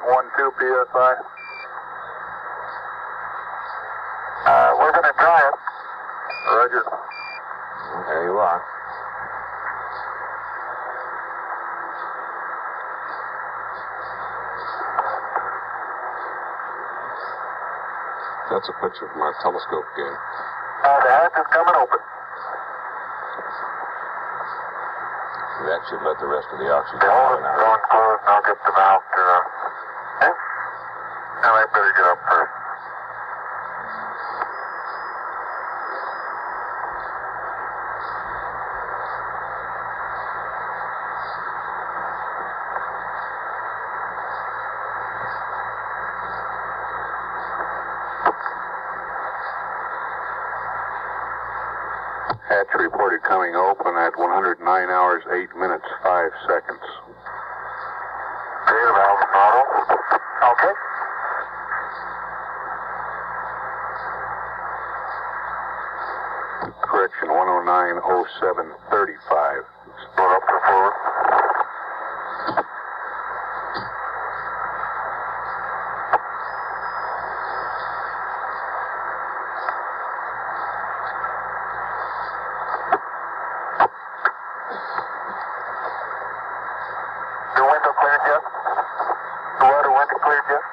psi? We're going to try it. Roger. There you are. That's a picture from our telescope game. The hatch is coming open. That should let the rest of the oxygen Hold out it, now. going closed, and I'll get the valve to okay? Now I better get up first. Hatch reported coming open at 109 hours, 8 minutes, 5 seconds. Clear valve model. Okay. Correction, 109.07.35. Split up to forward. The window cleared yet? The water window cleared yet?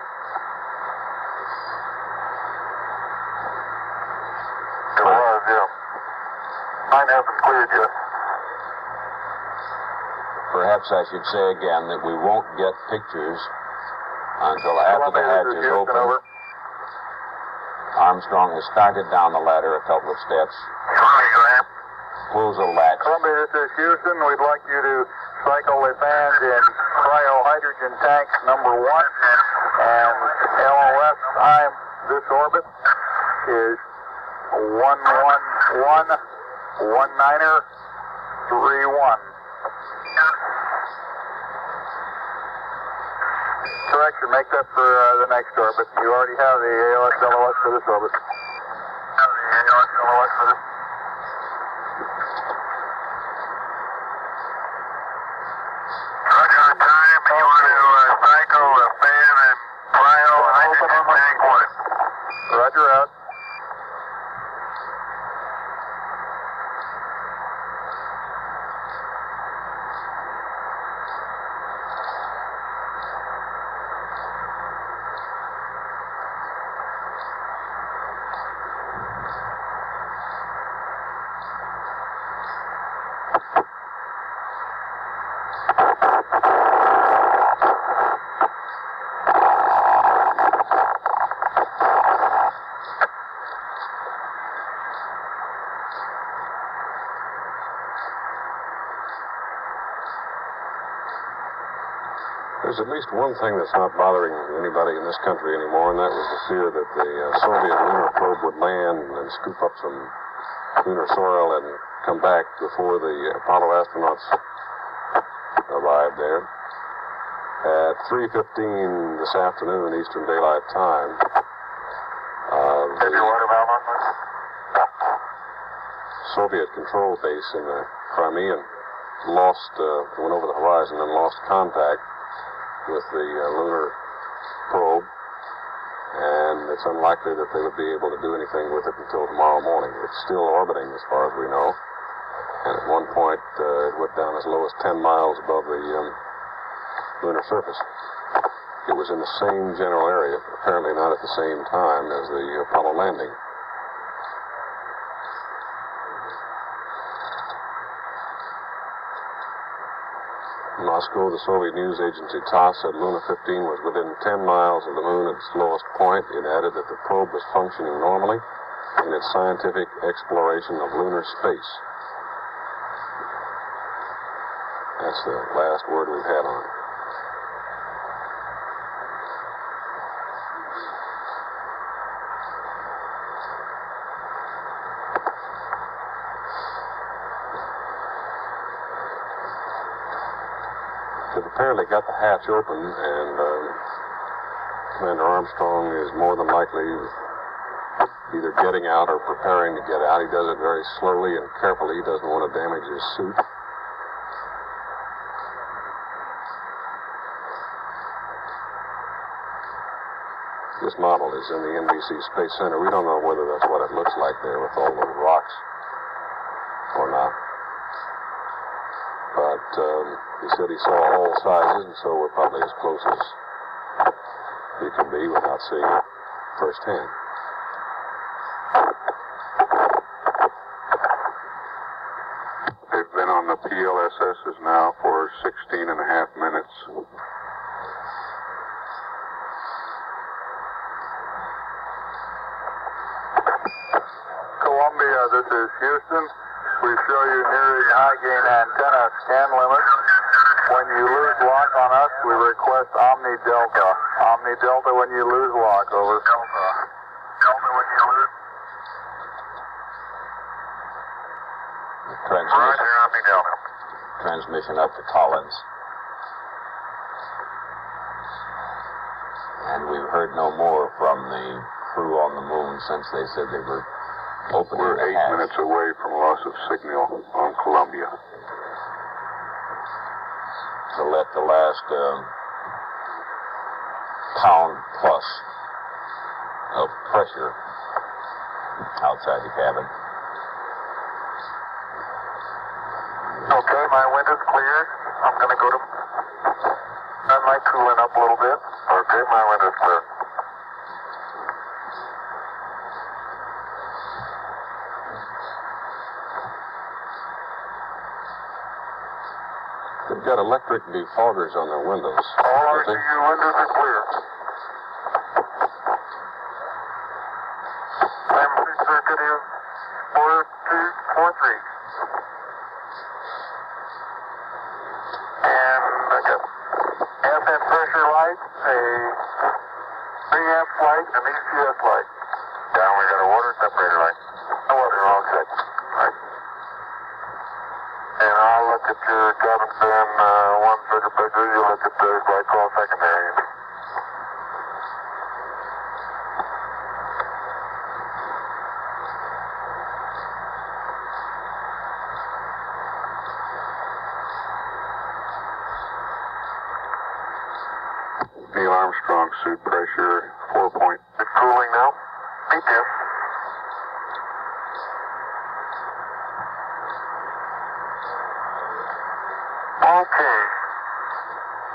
It was, yeah. Mine hasn't cleared yet. Perhaps I should say again that we won't get pictures until after the hatch is open. Over. Armstrong has started down the ladder a couple of steps. Pulls a latch. Columbia, this is Houston. We'd like you to cycle the fans in cryo-hydrogen tank number 1. And LOS time, this orbit is 111-19er-31. Correction, make that for the next orbit. You already have the ALS LOS for this orbit. Have the ALS LOS for this. Roger, time. You want to cycle a fan and cryo-hydrogen tank 1. Roger, out. There's at least one thing that's not bothering anybody in this country anymore, and that was the fear that the Soviet lunar probe would land and scoop up some lunar soil and come back before the Apollo astronauts arrived there. At 3:15 this afternoon, Eastern Daylight Time, the Soviet control base in the Crimea went over the horizon and lost contact with the lunar probe, and it's unlikely that they would be able to do anything with it until tomorrow morning. It's still orbiting as far as we know, and at one point it went down as low as 10 miles above the lunar surface. It was in the same general area, apparently not at the same time as the Apollo landing. Moscow, the Soviet news agency TASS said Luna 15 was within 10 miles of the moon at its lowest point. It added that the probe was functioning normally in its scientific exploration of lunar space. That's the last word we've had on it. They've apparently got the hatch open, and Commander Armstrong is more than likely either getting out or preparing to get out. He does it very slowly and carefully. He doesn't want to damage his suit. This model is in the NBC Space Center. We don't know whether that's what it looks like there with all those rocks or not. But he said he saw all sizes, and so we're probably as close as you can be without seeing it firsthand. They've been on the PLSSs now for 16 and a half minutes. Columbia, this is Houston. We show you nearing high gain antenna scan limit. When you lose lock on us, we request Omni Delta. Omni Delta when you lose lock, over. Delta when you lose. transmission up to Collins. And we've heard no more from the crew on the moon since they said they were opening We're the 8 hatch. minutes away from loss of signal on Columbia. To let the last pound plus of pressure outside the cabin. Okay, my wind is cleared. I'm going to go to turn my coolant up a little bit. Okay, my wind is clear. They've got electric defoggers on their windows. All RCU windows are clear. Emergency circuit is 4243. And I got FM pressure light, a 3-amp light, an ECS light. Down we got a water separator light. No water, all set. Right. And I'll look at your cabin fan, one circuit breaker. You look at the glycol secondary. Neil Armstrong, suit pressure 4 point. It's cooling now. Be there. Okay.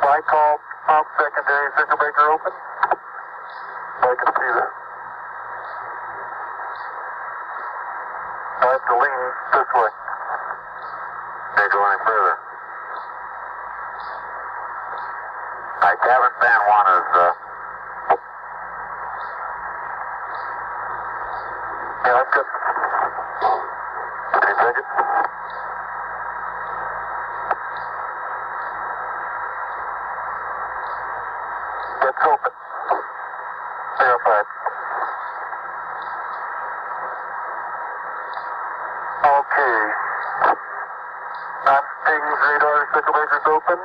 Glycol pump secondary circuit breaker open. So I can see that. I have to lean this way. Can't go any further. My cabin fan one is, yeah, that's good. Can you take it? It's open. 05. Okay. Non-Sting's radar circuit breaker's open.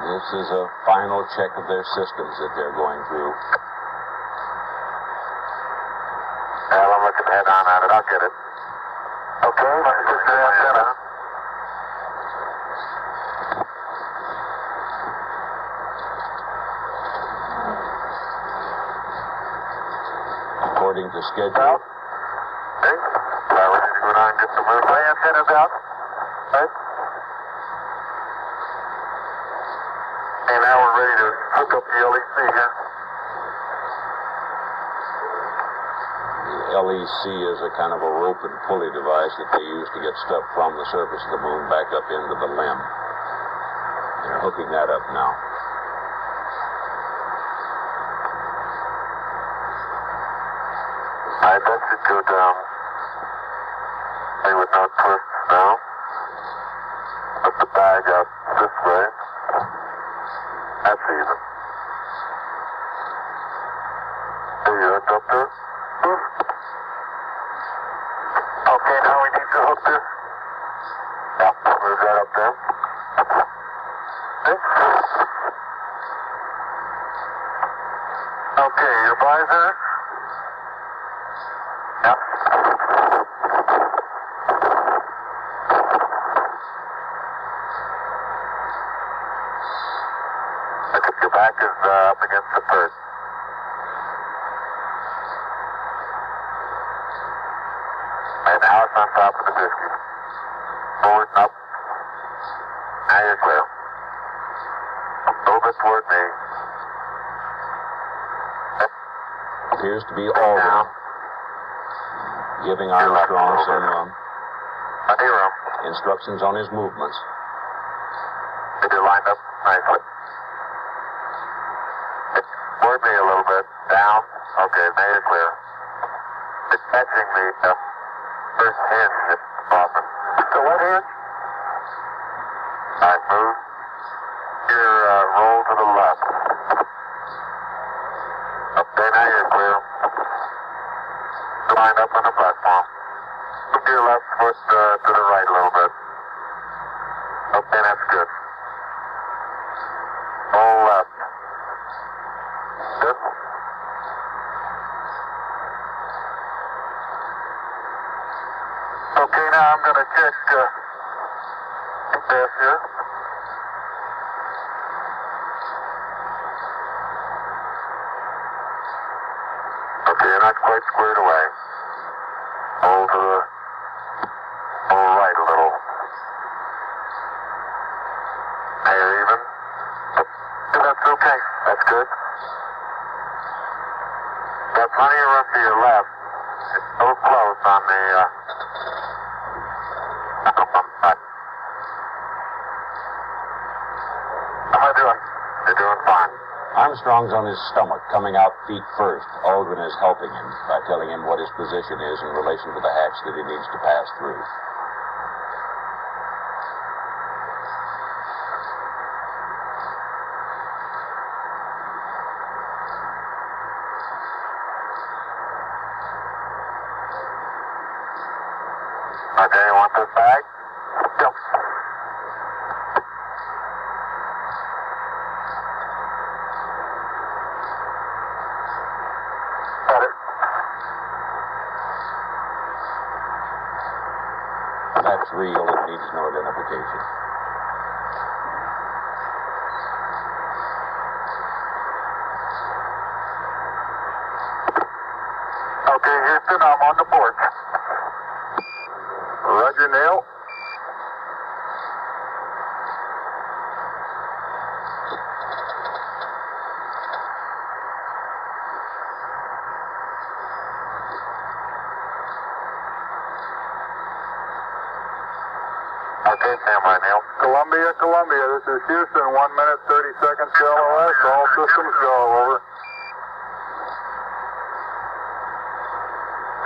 This is a final check of their systems that they're going through. Well, I'm looking head on at it. I'll get it. Okay, my sister antenna. According to schedule, Okay. Now we need to go down and get some movement. My antenna's out. Right. And now we're ready to hook up the LEC here. the LEC is a kind of a rope and pulley device that they use to get stuff from the surface of the moon back up into the limb. They're hooking that up now. Alright, that should go down. They would not twist now. Put the bag out this way. That's even. There you hooked up there. Okay, now we need to hook this. Yep, move that up there. Okay, your visor. Yep. Look at your back is up against the purse. And now it's on top of the biscuit. Forward and up. Now you're clear. A little bit toward me. Appears to be Aldrin giving Armstrong some instructions on his movements. They're lined up nicely. Toward me a little bit. Down. Okay, now you're clear. It's catching the first hinge that's popping. The what hinge? Alright, move. Here, roll to the left. Okay, now you're clear. Come lined up on the platform. Move your left foot to the right a little bit. Okay, that's good. All left. Good. Okay, now I'm going to check this here. Okay, you're not quite squared away. Hold to the right a little. Now you're even. That's okay. That's good. Got plenty of room to your left. It's so close on the side. How am I doing? You're doing fine. Armstrong's on his stomach, coming out feet first. Aldrin is helping him by telling him what his position is in relation to the hatch that he needs to pass through. Okay, you want this bag? Yep. Got it. That's real. It needs no identification. Okay, Houston, I'm on the porch. Roger, Neil. Okay, camera, Neil. Columbia, Columbia, this is Houston, 1 minute, 30 seconds to LOS. All systems go, over.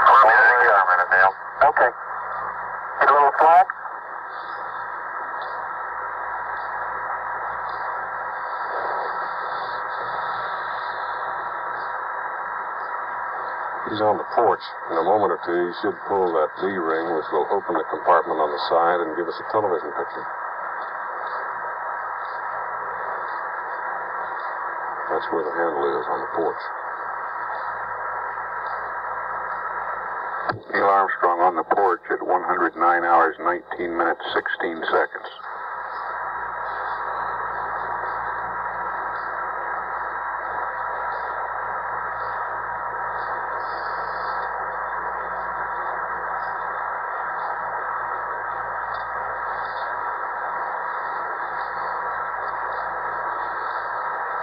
Columbia, a minute, Neil. Okay. Get a little slack? He's on the porch. In a moment or two, he should pull that V-ring, which will open the compartment on the side and give us a television picture. That's where the handle is, on the porch. Neil Armstrong on the porch at 109 hours, 19 minutes, 16 seconds.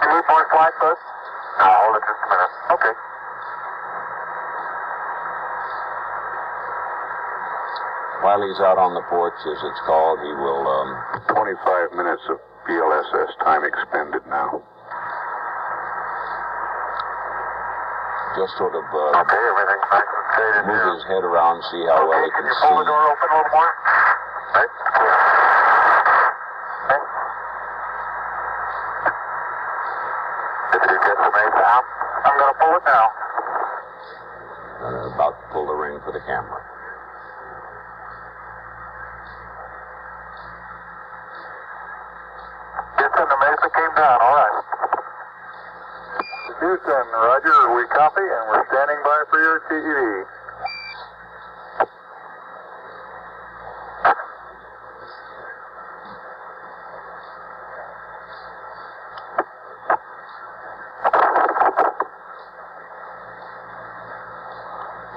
Can we point flight first? No, hold it just a minute. Okay. While he's out on the porch, as it's called, he will... 25 minutes of PLSS time expended now. just sort of okay, everything's nice and straight in move here. his head around, see how well he can you see. pull the door open a little more? Right? Okay. Did you get the main down? I'm going to pull it now. About to pull the ring for the camera. Houston, the Mesa came down, all right. Houston, roger, we copy, and we're standing by for your TED.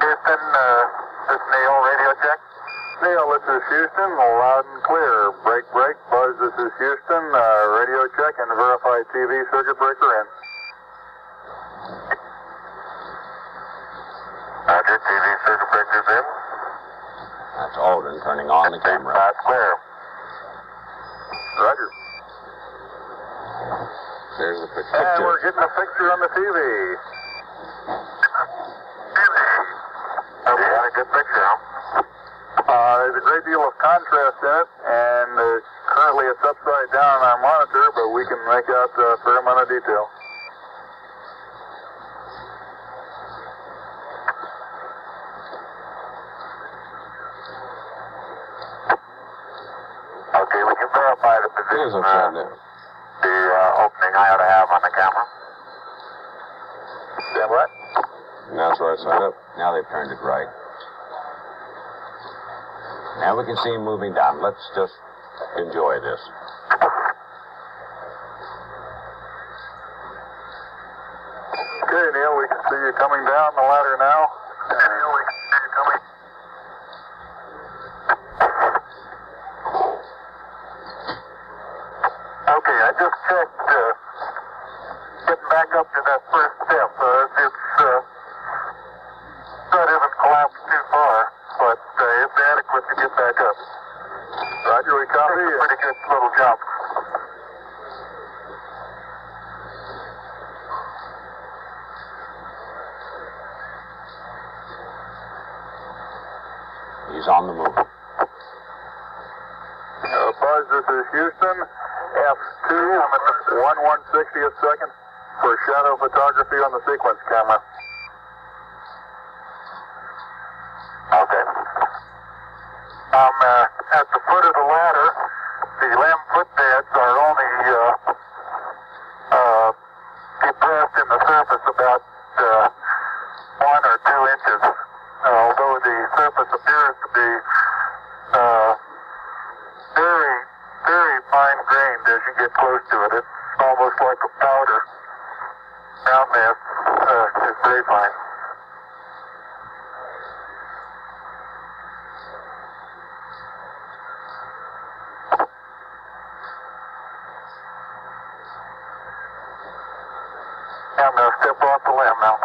Houston, this is Neil, radio check. Neil, this is Houston, loud and clear. Break, break, Buzz, this is Houston, radio check and verify TV circuit breaker in. Roger, TV circuit breaker's in. That's Aldrin turning on the camera. That's clear. Roger. There's the picture. And we're getting a picture on the TV. We got a good picture, huh? There's a great deal of contrast in it, and currently it's upside down on our monitor, but we can make out a fair amount of detail. Okay, would you verify the It is position, upside down. the opening I ought to have on the camera? Then what? Now it's right side up. Now they've turned it right. Now we can see him moving down. Let's just enjoy this. Okay, Neil, we can see you coming down the ladder now. Okay, Neil, we can see you coming. Okay, I just checked, getting back up to that first step. That isn't collapsed too far, but it's adequate to get back up. Roger, we copy. It's a pretty good little jump. He's on the move. Buzz, this is Houston. F2, I'm at the 1/160th second for shadow photography on the sequence camera. Okay. I'm at the foot of the ladder. The lamb footbeds are only depressed in the surface about 1 or 2 inches. Although the surface appears to be very, very fine-grained as you get close to it. It's almost like a powder. Ground mass is very fine. I'm going to step off the limb now.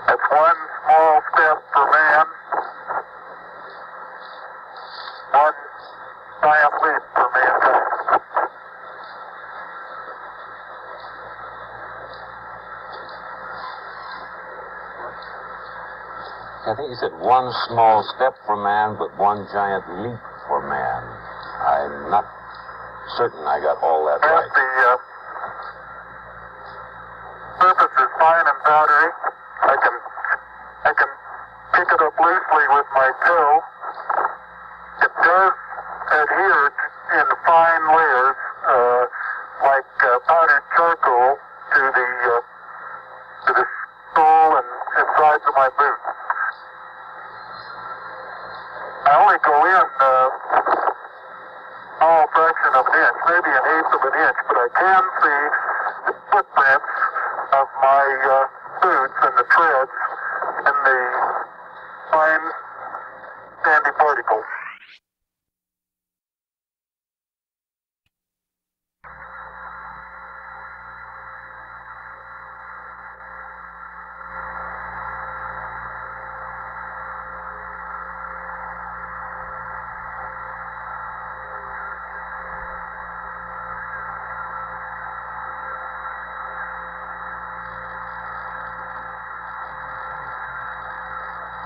That's one small step for man, one giant leap for mankind. I think he said one small step for man, but one giant leap for man. I'm not certain I got all that right. The surface is fine and powdery. I can pick it up loosely with my toe. It does adhere in fine layers, like powdered charcoal, to the sole and sides of my boot. I only go in small fraction of an inch, maybe an eighth of an inch, but I can see the footprints of my boots and the treads in the fine sandy particles.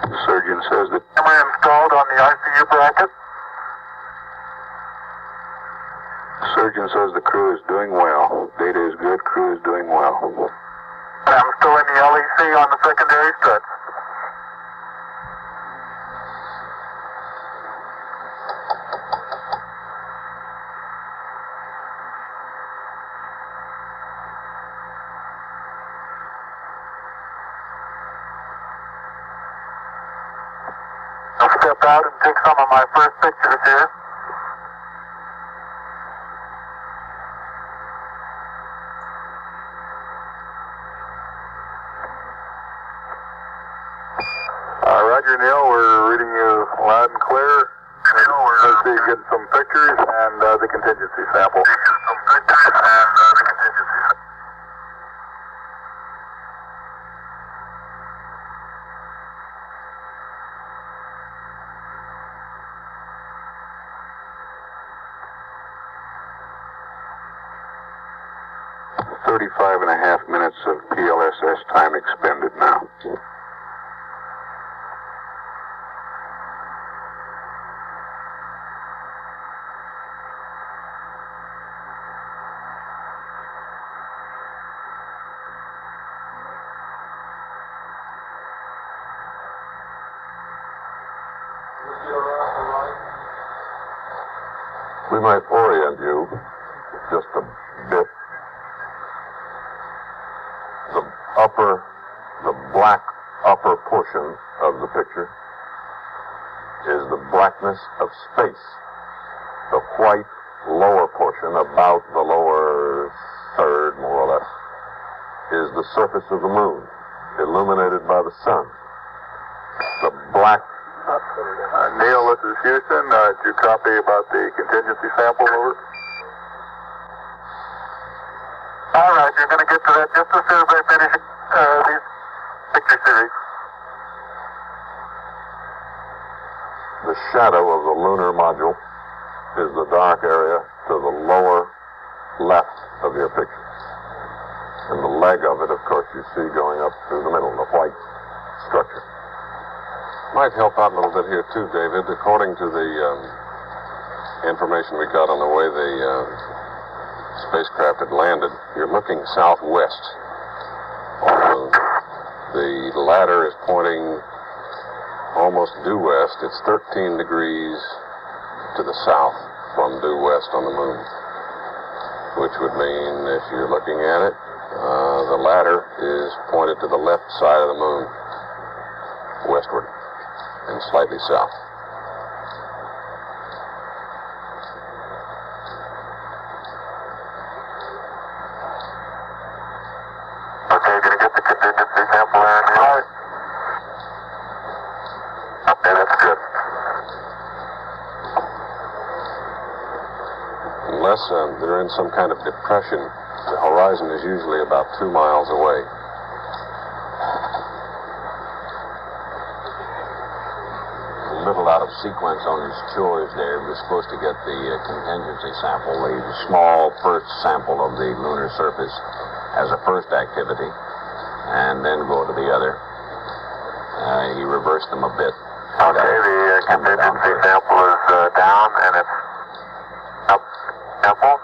The surgeon says that Camera installed on the ICU bracket. the surgeon says the crew is doing well. Data is good. Crew is doing well. I'm still in the LEC on the secondary strut. I'll step out and take some of my first pictures here. Roger, Neil, we're reading you loud and clear. Let's see, get some pictures and the contingency sample. .35 and a half minutes of PLSS time expended now. we might orient you just a bit. The black upper portion of the picture is the blackness of space. The white lower portion, about the lower third, more or less, is the surface of the moon, illuminated by the sun. The black... Neil, this is Houston. Did you copy about the contingency sample, over? All right, you're going to get to that just as soon as I finish these picture series. The shadow of the lunar module is the dark area to the lower left of your picture. And the leg of it, of course, you see going up through the middle, the white structure. Might help out a little bit here, too, David. According to the information we got on the way the spacecraft had landed, you're looking southwest. The ladder is pointing almost due west. It's 13 degrees to the south from due west on the moon, which would mean, if you're looking at it, the ladder is pointed to the left side of the moon, westward, and slightly south. Okay, gonna get the contingency sample in here. Okay, that's good. Unless they're in some kind of depression, the horizon is usually about 2 miles away. A little out of sequence on his chores there. He was supposed to get the contingency sample, the small first sample of the lunar surface as a first activity, and then go to the other. He reversed them a bit. Okay, the contingency sample is down, and it's up sample.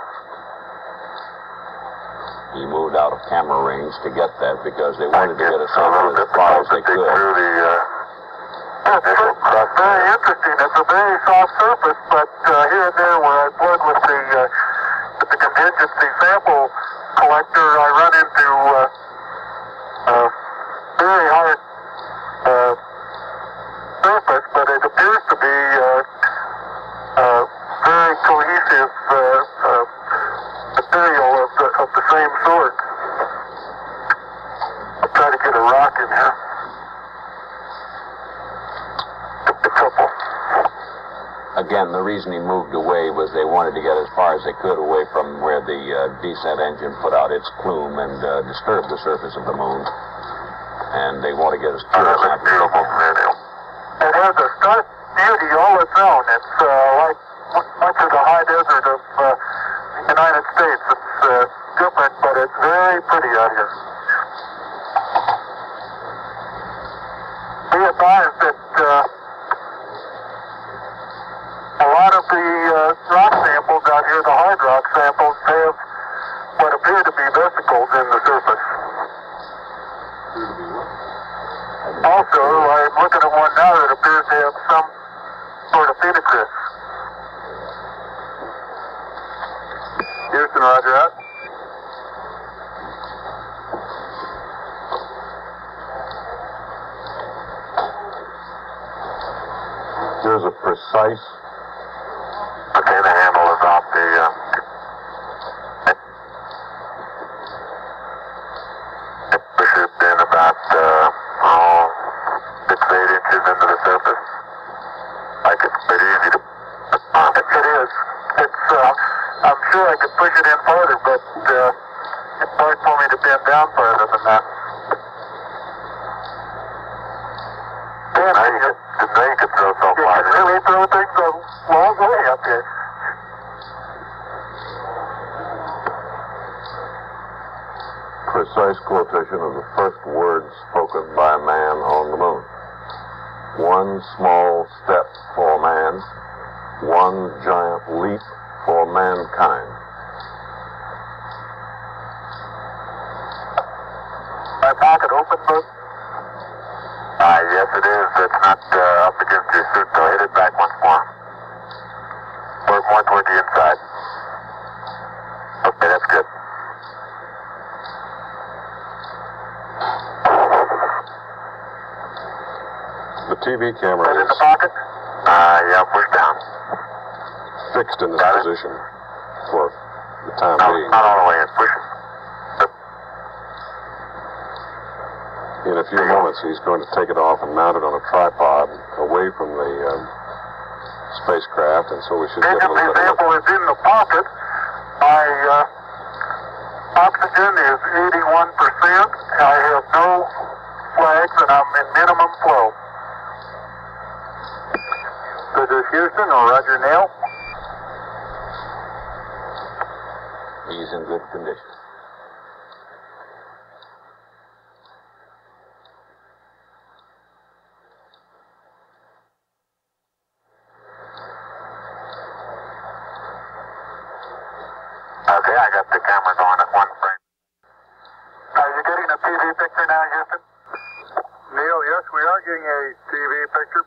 He moved out of camera range to get that because they wanted to get a sample as far as they could. It's very interesting. It's a very soft surface, but here and there where I plug with the contingency sample collector, I run into very hard surface, but it appears to be very cohesive material of the same sort. I'll try to get a rock in here. Again, the reason he moved away was they wanted to get as far as they could away from where the descent engine put out its plume and disturb the surface of the moon. And they want to get as pure a sample as they can. It has a stark beauty all its own. It's like much of the high desert of the United States. It's different, but it's very pretty out here. Be advised that a lot of the rock samples out here, the hard rock samples, have what appear to be vesicles in the surface. Also, I'm looking at one now that appears to have some sort of phenocryst. Houston, roger out. There's a precise... Okay, the handle is off the... push it in about 6 to 8 inches into the surface. Like it's pretty easy to... It is. It's, I'm sure I could push it in farther, but it's hard for me to bend down farther than that. Now you could throw so far. You can really throw things a long way up here. Precise quotation of the first words spoken by a man on the moon. One small step for man, one giant leap for mankind. My pocket open, bud? Yes, it is. It's not up against your suit, though. Hit it back once more. Work more toward the inside. Okay, that's good. The TV camera In is the pocket? Yeah, push down. fixed in this Got it? position for the time No, being. not all the way in. Push it. In a few moments, he's going to take it off and mount it on a tripod away from the spacecraft, and so we should get a Engine little bit of example is in the pocket. My oxygen is 81%. I have no flags, and I'm in minimum flow. This is Houston or Roger Neil. He's in good condition. Okay, I got the camera going at one frame. Are you getting a TV picture now, Houston? Neil, yes, we are getting a TV picture.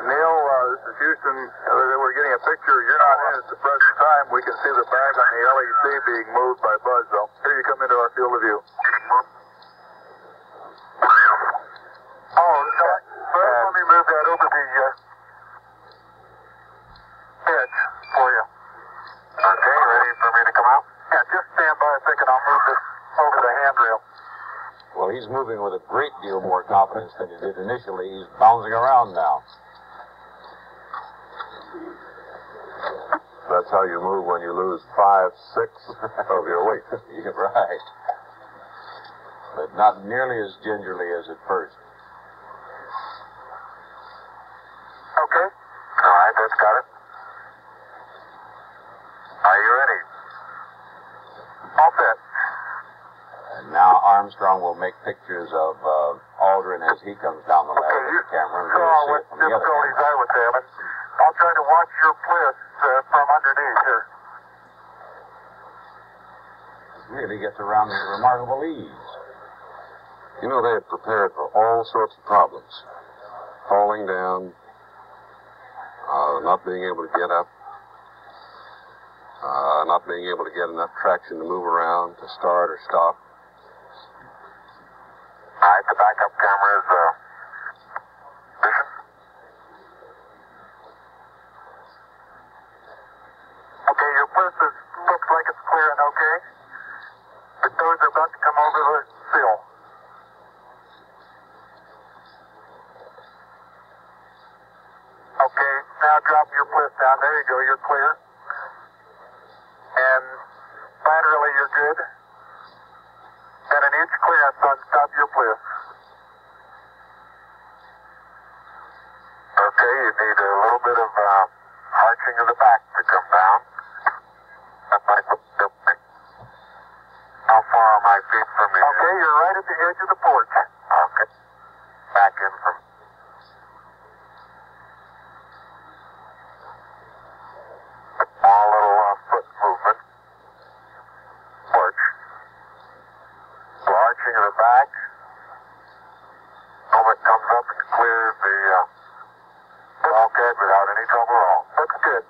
Neil, this is Houston. We're getting a picture. You're not in at the present time. We can see the bag on the LEC being moved by Buzz, though. Here you come into our field of view. Oh, let me move that over the edge for you. Okay, ready for me to come out? Yeah, just stand by a second. I'll move this over the handrail. Well, he's moving with a great deal more confidence than he did initially. He's bouncing around now. That's how you move when you lose 5/6 of your weight. You're right. But not nearly as gingerly as at first. Okay. All right, that's got it. Are you ready? All set. And now Armstrong will make pictures of Aldrin as he comes down the ladder with the camera. And we'll see it from the other difficulties camera. I was having. I'll try to watch your bliss from underneath here. Really gets around with remarkable ease. You know, they had prepared for all sorts of problems. Falling down, not being able to get up, not being able to get enough traction to move around, to start or stop. All right, the backup camera is vision. Okay, your bliss looks like it's clear and okay. The toes are about to come over the sill. Okay, now drop your bliss down. There you go, you're clear. And laterally, you're good. And an inch clearance on top of your bliss. Okay, you need a little bit of arching of the back to come down. That might look different. How far are my feet from you? Okay, you're right at the edge of the porch. Okay. Back in from... Small little foot movement. Porch. So arching of the back. Moment comes up and clears the... okay, without any trouble at all. Looks good.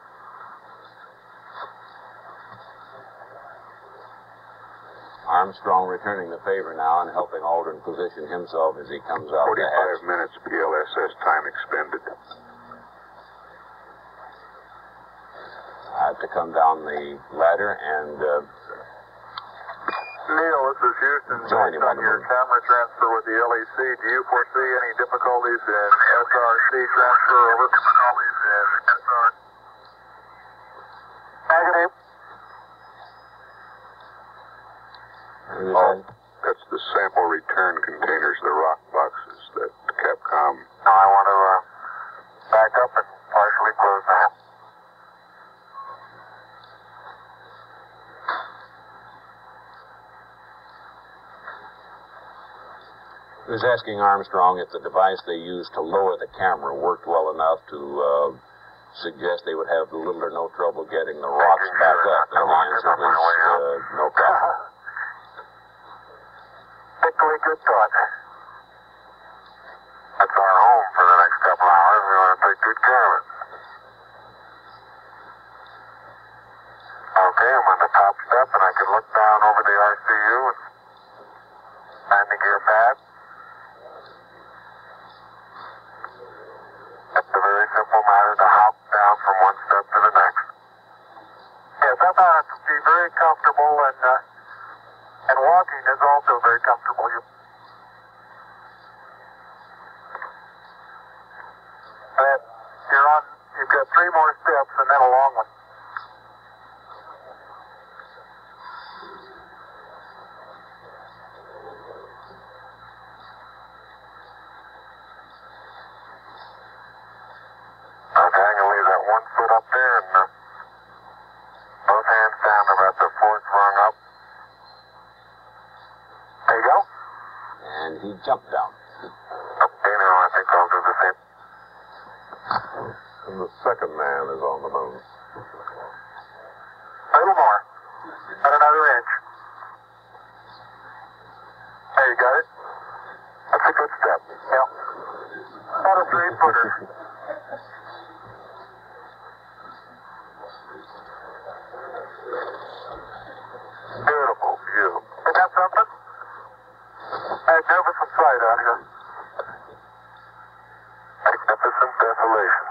Armstrong returning the favor now and helping Aldrin position himself as he comes out the hatch. 45 minutes PLSS time expended. I have to come down the ladder and Neil, this is Houston. Join him Based on on the your move. camera transfer with the LEC, do you foresee any difficulties in SRC transfer over? Difficulties in SRC? Negative. Oh, that's the sample return containers, the rock boxes that Capcom... Now I want to back up and partially close that. He was asking Armstrong if the device they used to lower the camera worked well enough to suggest they would have little or no trouble getting the rocks back up, and the answer was no problem. Particularly good thought. That's our home for the next couple hours. We want to take good care of it. Okay, I'm on the top step, and I can look down over the RCU and landing gear pad. It's a very simple matter to hop down from one step to the next. Yes, I found it to be very comfortable, and walking is also very comfortable. You've got 3 more steps and then a long one. Okay, I'm going to leave that 1 foot up there and both hands down about the 4th rung up. There you go. And he jumped down. Okay, now I think I'll do the same. And the second man is on the moon. A little more. About another inch. There, you got it? That's a good step. Yeah. About a 3-footer. Beautiful view. Isn't that something? Magnificent sight out here. Magnificent desolation.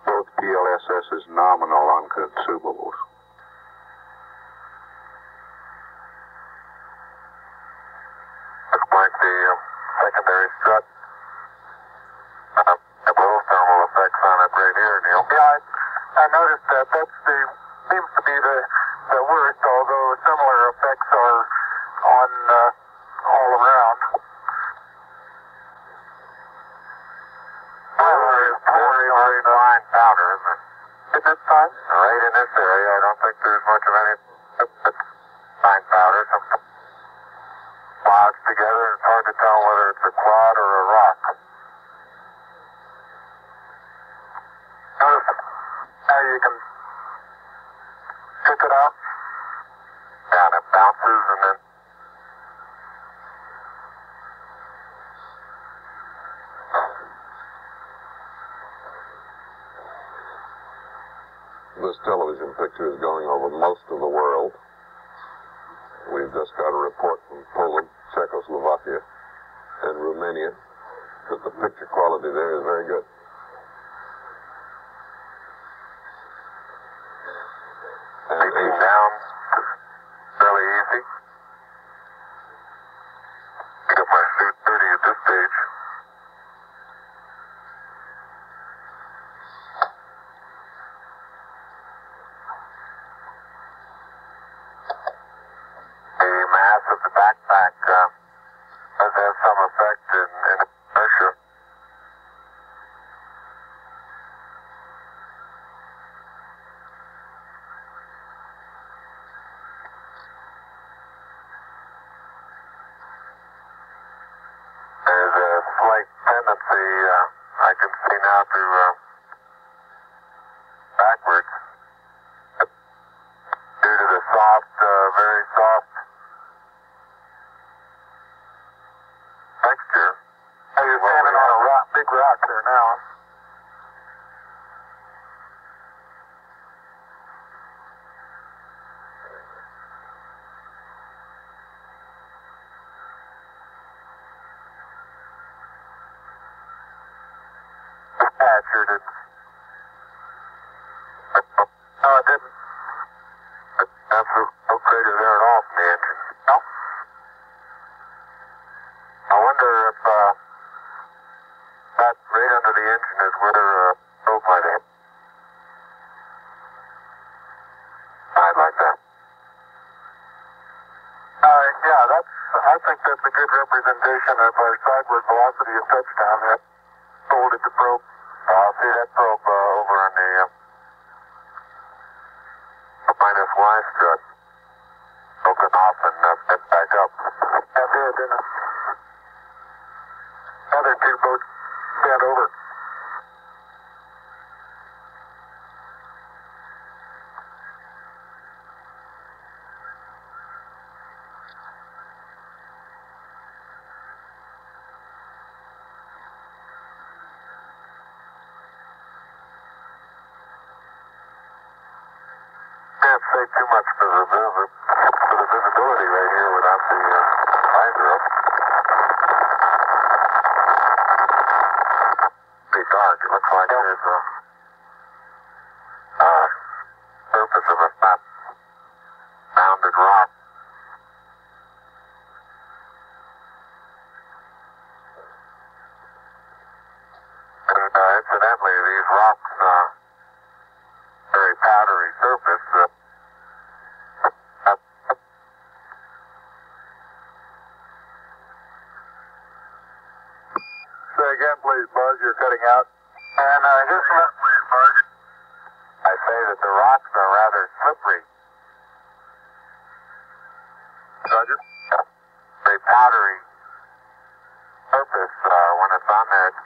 Both PLSS is nominal on consumables. Looks like the secondary strut. A little thermal effects on it right here, Neil. Yeah, I noticed that. Seems to be the worst, although similar effects are on all around. Very fine powder, isn't it? Isn't it fine? Right in this area, I don't think there's much of any fine powder. Some clouds together, it's hard to tell whether it's a clod or a rock. Notice how you can pick it up. Down, it bounces and then This television picture is going over most of the world. We've just got a report from Poland, Czechoslovakia, and Romania that the picture quality there is very good. And taking down fairly easy. I got my suit dirty at this stage. The mass of the backpack does have some effect in the pressure. There's a slight tendency I can see now to backwards due to the soft, very soft texture. You're standing on a big rock there now. Captured it. No, it didn't. That's no crater there at all from the engine. No. I wonder if that right under the engine is where probe might hit. I'd like that. Yeah, I think that's a good representation of our sideward velocity of touchdown. That folded the probe. I'll see that probe over on the minus Y strut. Broken off and bent back up. That did, didn't it? Other two boats bent over. Can't say too much for the visibility right here without the visor up. Pretty dark. It looks like there's a surface of a fat rounded rock. And incidentally, these rocks, very powdery surface. Say again, please, Buzz. You're cutting out. And just please, Buzz. I say that the rocks are rather slippery. Roger. Very powdery surface. When it's on there, it's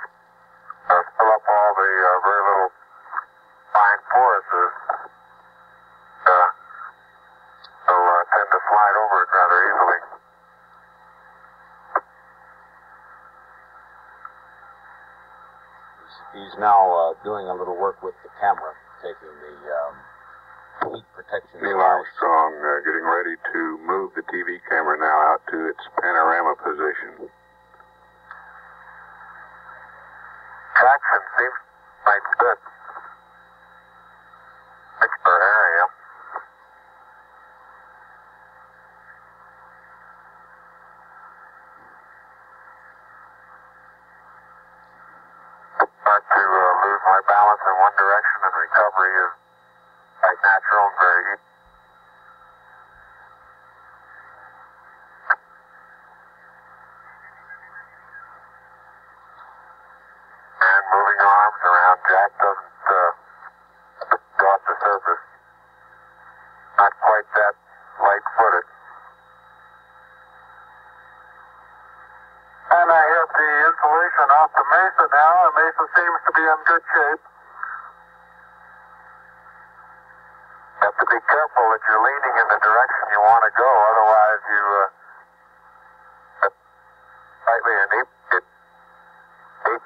fill up all the very little fine porises. They'll tend to slide over it rather easily. He's now doing a little work with the camera, taking the heat protection. Neil Armstrong getting ready to move the TV camera now out to its panorama position. Traction seems like good. Thanks for area. Start to lose my balance in one direction, and recovery is quite natural and very easy. And moving arms around, Jack doesn't go off the surface. Not quite that light-footed. And I have the insulation off the Mesa now. The Mesa seems to be in good shape. You have to be careful that you're leaning in the direction you want to go, otherwise you slightly an 8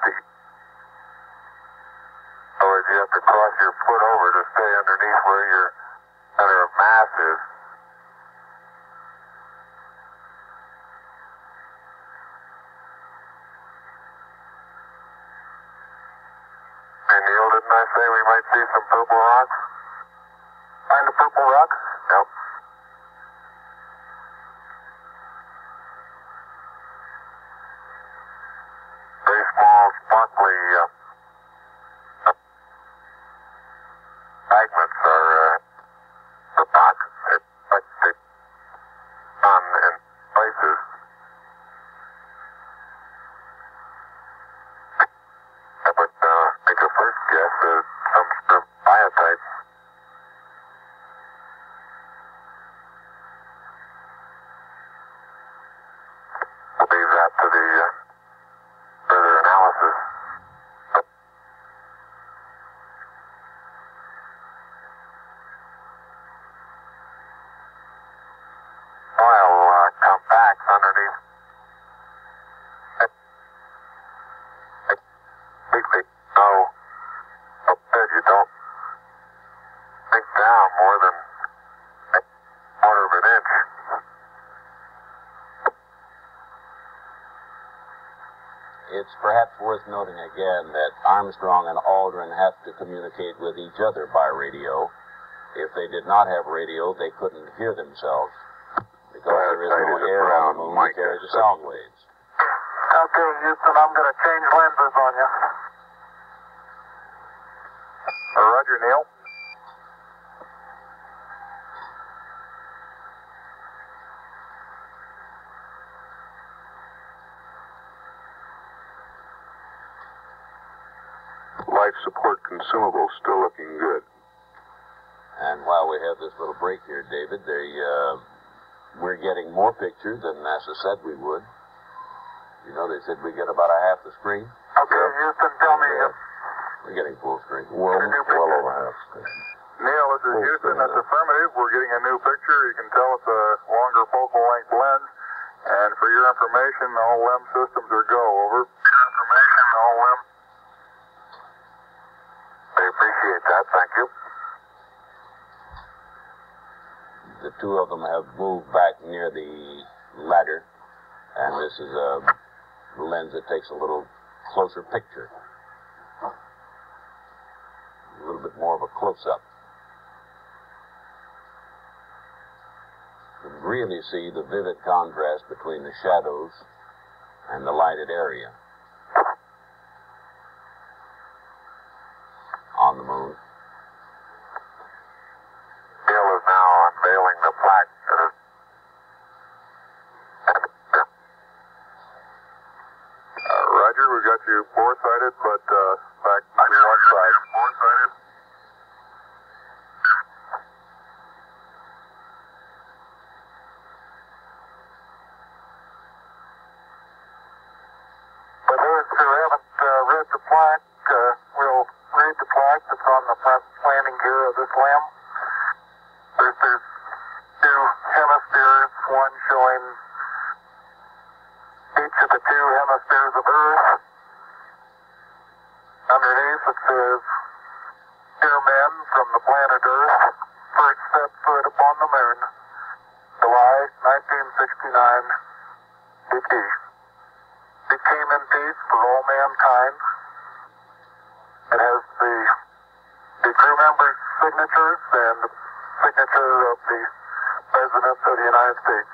feet. Otherwise you have to cross your foot over to stay underneath where your center of mass is. Hey Neil, didn't I say we might see some purple rocks? Find the purple rock? Nope. Very small, sparkly fragments are the rock. It's like the sun in places. I would make a first guess at some sort of biotite. We'll leave that to the further analysis. Oil compacts underneath. Completely no bed. You don't sink down more than a quarter of an inch. It's perhaps worth noting again that Armstrong and Aldrin have to communicate with each other by radio. If they did not have radio, they couldn't hear themselves because there is no air on the moon to carry the sound waves. Okay, Houston, I'm going to change lenses on you. Roger, Neil. Life support consumables still looking good. And while we have this little break here, David, we're getting more pictures than NASA said we would. You know, they said we get about a half the screen. Okay, Houston, tell me. We're getting full screen. Well over half screen. Neil, this is Houston. That's affirmative. We're getting a new picture. You can tell it's a longer focal length lens. And for your information, all LEM systems are go. Over. Information, all LEM. I appreciate that. Thank you. The two of them have moved back near the ladder, and this is a lens that takes a little closer picture. A little bit more of a close-up. You can really see the vivid contrast between the shadows and the lighted area on the moon. Neil is now unveiling the plaque. Roger, we got you four-sided, but back to one side. Four-sided. For those who haven't read the plaque, we'll read the plaque that's on the front landing gear of this LEM. There's two hemispheres, one showing each of the two hemispheres of Earth. Underneath it says, "Dear men from the planet Earth, first set foot upon the moon, July 1969, AD. It came in peace for all mankind." It has the crew members' signatures and the signature of the President of the United States.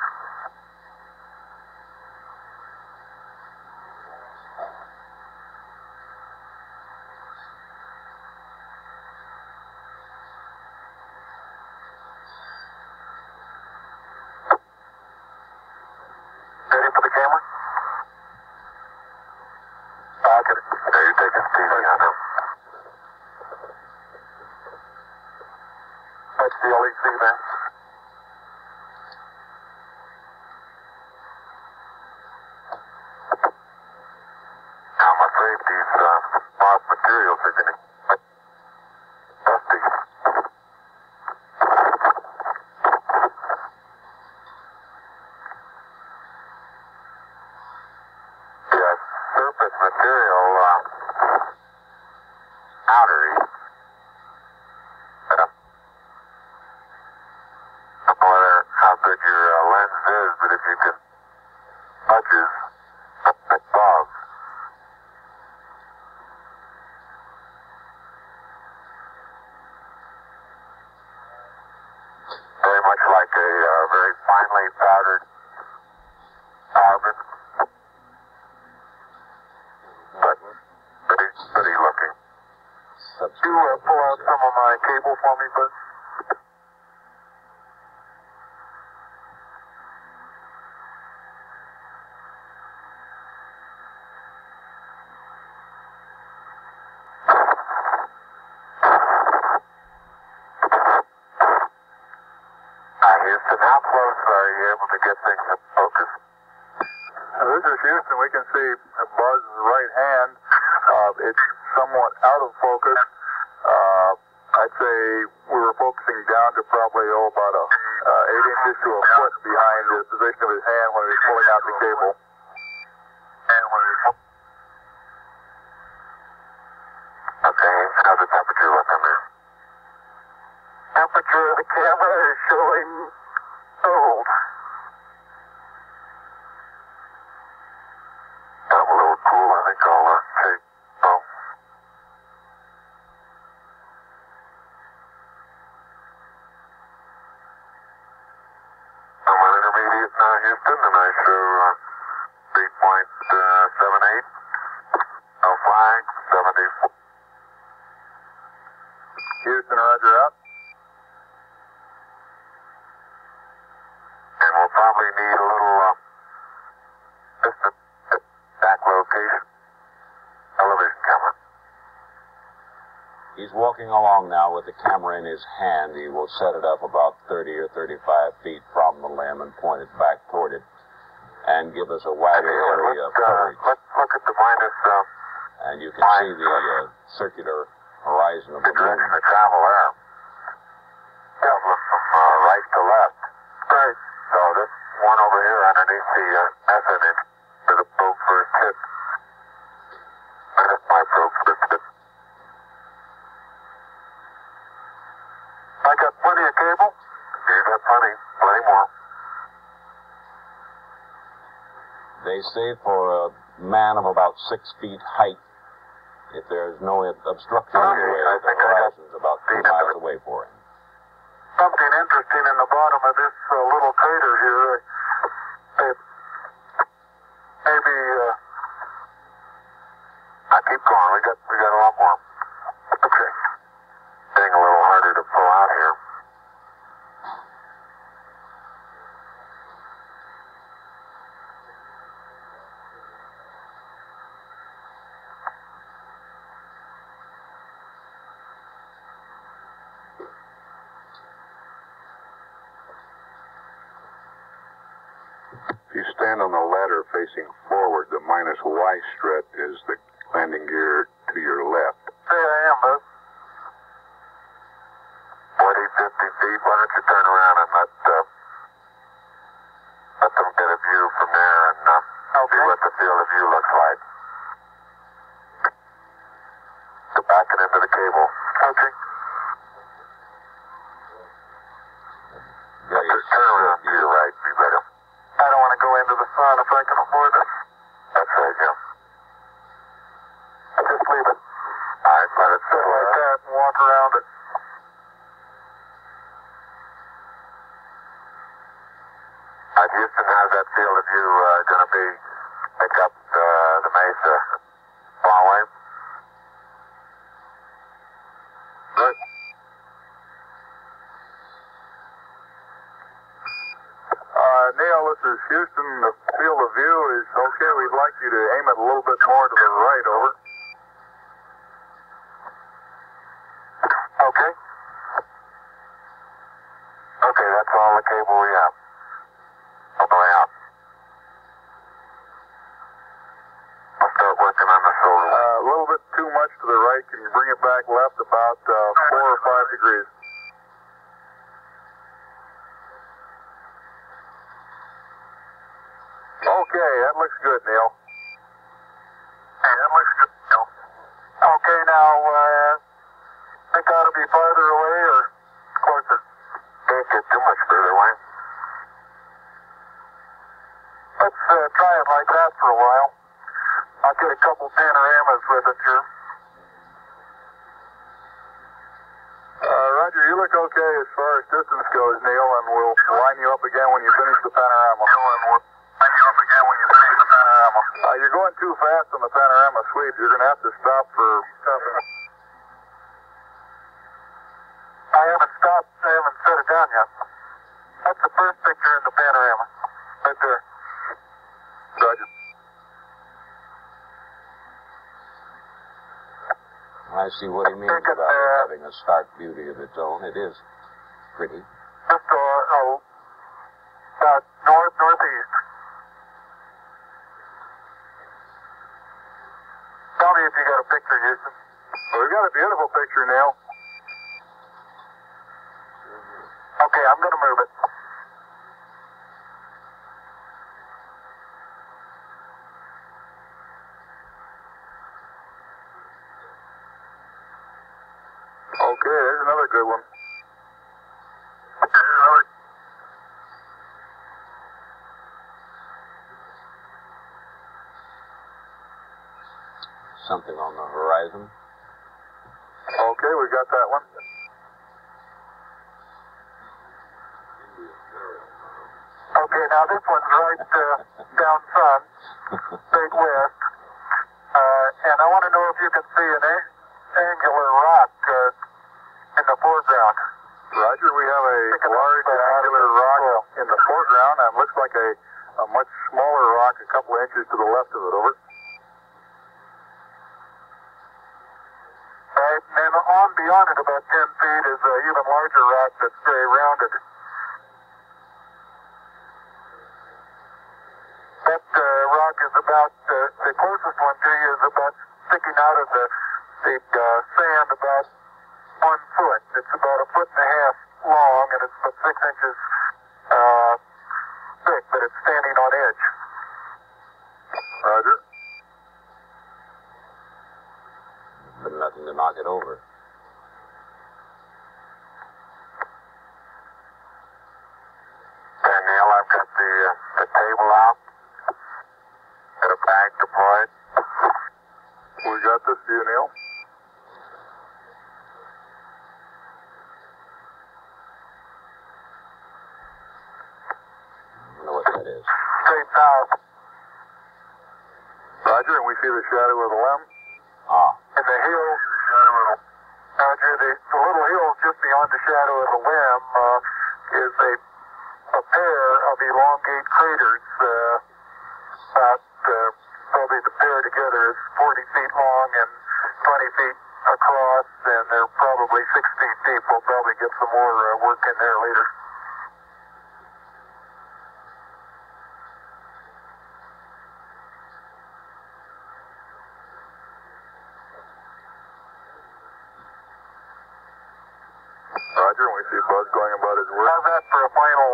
Ready for the camera? Okay. There, you're taking it easy on him. That's the LEC there. I'm afraid these marked materials are going to get dusty. Yeah, surface material, powdery. I don't know how good your lens is, but if you can touches above. Very much like a very finely powdered carbon, but pretty looking. Could you pull out some of my cable for me, please? Houston, how close are you able to get things in focus? This is Houston. We can see Buzz's right hand. It's somewhat out of focus. I'd say we were focusing down to probably about 8 inches to a foot behind the position of his hand when he was pulling out the cable. Okay, how's the temperature looking there? Temperature of the camera is showing cold. I'm a little cool. I think I'll take home. I'm on intermediate now, Houston, and I show 3.78. No flag, 74. Houston, roger out. And we'll probably need a little distant back location television camera. He's walking along now with the camera in his hand. He will set it up about 30 or 35 feet from the limb and point it back toward it and give us a wider area of coverage. Let's look at the minus... and you can see the circular horizon of the moon. direction of travel there. Traveling from right to left. Right. So this one over here underneath the method for the probe first hit. And that's my probe first hit. I got plenty of cable. You got plenty more. They say for a man of about 6 feet height, if there's no obstruction in the way, the horizon's about 2 miles away for him. Something interesting in the bottom of this little crater here. Maybe I keep going. We got a lot more. Okay. Getting a little harder to pull out here. If you stand on the ladder facing forward, the minus Y strut is the landing gear to your left. Hey, I am, Buzz. 40, 50 feet. Why don't you turn around and let them get a view from there and see what the field of view looks like. Go back and into the cable. Okay. Turn around to your right, be better. I don't want to go into the sun if I can avoid it. That's right, Jim. Just leave it. All right, let it sit like that and walk around it. Houston, how's that field of view going to be? Pick up the Mesa far away? Good. Neil, this is Houston. The field of view is okay. We'd like you to aim it a little bit more to the right, over. Okay. Okay, that's all the cable we have. All the way out. I'll start working on the shoulder. A little bit too much to the right. Can you bring it back left about 4 or 5 degrees? Okay, that looks good, Neil. Hey, that looks good, Neil. Okay, now, think I ought to be farther away or closer? Can't get too much further away. Let's try it like that for a while. I'll get a couple panoramas with it here. Roger, you look okay as far as distance goes, Neil, and we'll line you up again when you finish the panorama. You're going too fast on the panorama sweep. You're going to have to stop for stopping. I haven't stopped. I haven't set it down yet. That's the first picture in the panorama. Right there. Roger. I see what he means about it having a stark beauty of its own. It is pretty. Just about northeast. Tell me if you got a picture, Houston. Well, we've got a beautiful picture, Neil. Okay, I'm going to move it. Okay, there's another good one. Something on the horizon. Okay, we got that one. Okay, now this one's right down sun, big west. And I want to know if you can see an angular rock in the foreground. Roger, we have a large angular rock in the foreground, and looks like a much smaller rock a couple of inches to the left of it, over. Right, and then then on beyond it about 10 feet is an even larger rock that's very rounded. That rock is about, the closest one to you is about sticking out of the sand about 1 foot. It's about 1.5 feet long, and it's about 6 inches thick, but it's standing on edge. Roger. But nothing to knock it over. And Neil, I've got the table out. Got a bag deployed. We got this for you, Neil. I don't know what that is. Straight south. Roger, and we see the shadow of the limb. Ah. In the hill, Roger, the little hill just beyond the shadow of the limb is a pair of elongate craters. About probably the pair together is 40 feet long and 20 feet across, and they're probably 6 feet deep. We'll probably get some more work in there later. Roger, and we see Buzz going about his work. How's that for a final?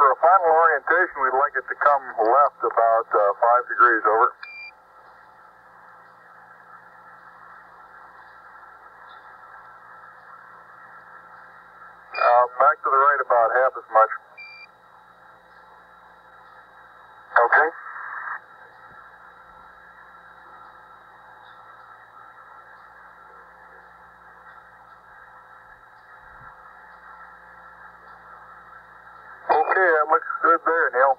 For a final orientation, we'd like it to come left about 5 degrees over. Back to the right about half as much. Okay. Okay, that looks good there, Neil.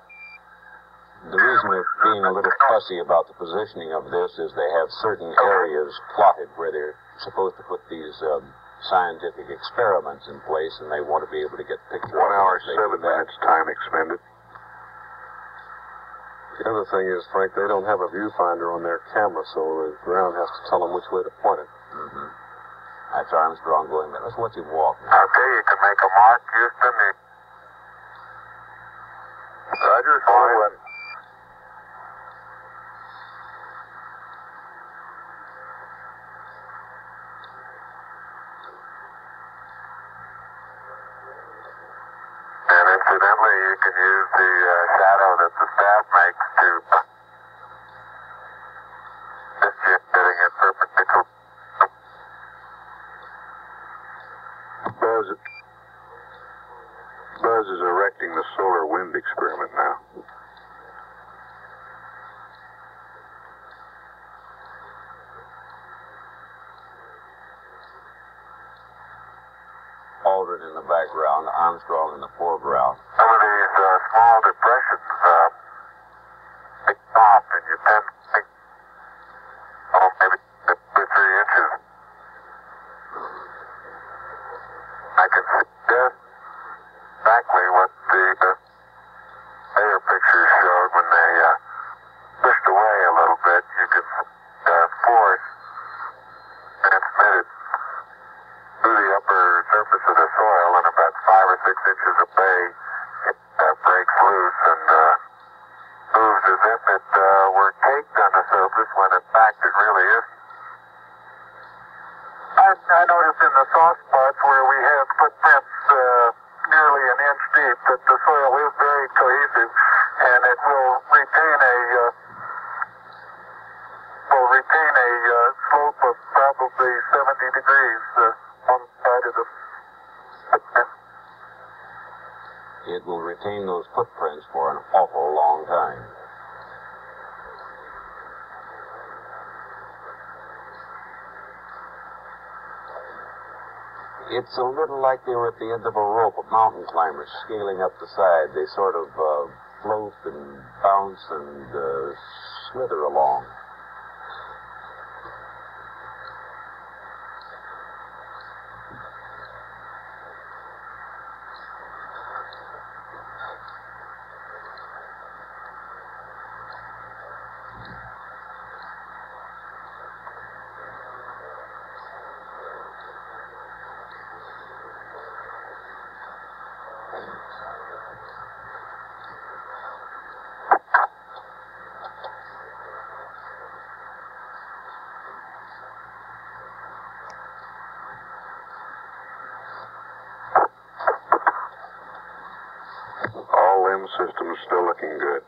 The reason we're being a little fussy about the positioning of this is they have certain areas plotted where they're supposed to put these scientific experiments in place, and they want to be able to get pictures. 1 hour, 7 minutes time expended. The other thing is, Frank, they don't have a viewfinder on their camera, so the ground has to tell them which way to point it. Mm-hmm. That's Armstrong going there. Let's watch him walk now. Okay, you can make a mark, Houston. Roger, slow in. And incidentally, you can use the shadow that the staff makes to just getting it perpendicular. Buzz is erecting the solar wind experiment now. Aldrin in the background, Armstrong in the foreground. Some of these small depressions they stop, and you tend to think, oh, maybe 2 or 3 inches. I can suggest exactly what the later pictures showed when they pushed away a little bit. You could force transmitted through the upper surface of the soil, and about 5 or 6 inches away, it breaks loose and moves as if it were caked on the surface, when in fact it really isn't. I noticed in the soft spots where we have footprints nearly an inch deep that the soil is very cohesive, and it will retain a slope of probably 70 degrees on the side of the footprint. It will retain those footprints for an awful long time. It's a little like they were at the end of a rope, a mountain climber scaling up the side. They sort of float and bounce and slither along. Command system still looking good.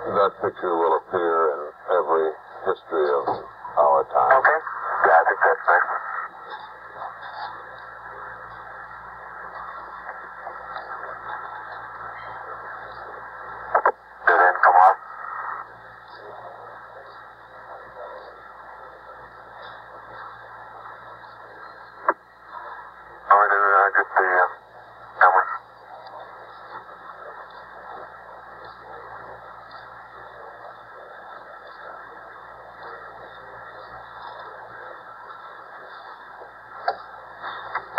That picture will appear in every history of our time. Okay. Yeah, I think that's right. Did it come on? Oh, I did get the number.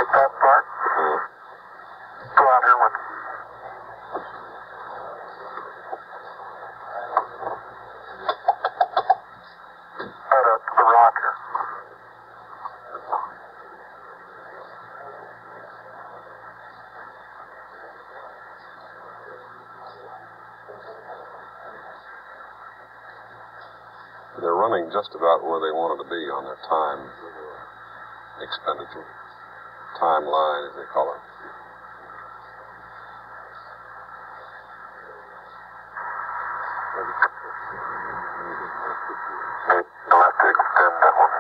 That part? Go out here with. Head up to the rocker. They're running just about where they wanted to be on their time expenditure. Timeline, as they call it. You'll have to extend that one.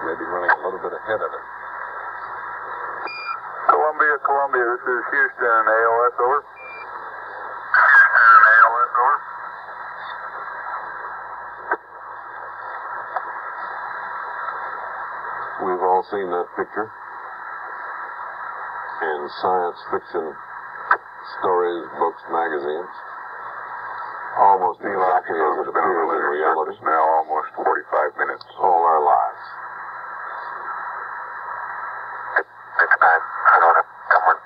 Maybe running a little bit ahead of it. Columbia, Columbia, this is Houston, AOS, over. Houston, AOS, over. We've all seen that picture in science fiction stories, books, magazines. Almost exactly as it appears in reality. Now almost 45 minutes. All our lives. It's bad. I don't know. Come on.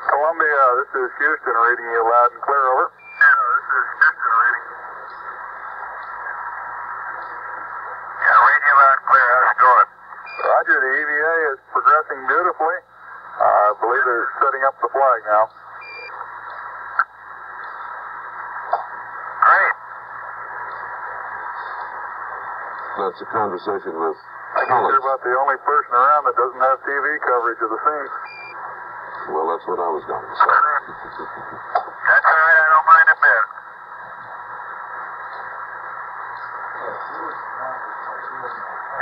Columbia, this is Houston, reading you loud and clear, over. Yeah, this is Houston, reading. Yeah, reading you loud and clear. How's it going? Roger, the EVA is progressing beautifully. I believe they're setting up the flag now. Great. That's a conversation with I guess you're about the only person around that doesn't have TV coverage of the scene. Well, that's what I was going to say. That's all right, I don't mind a bit.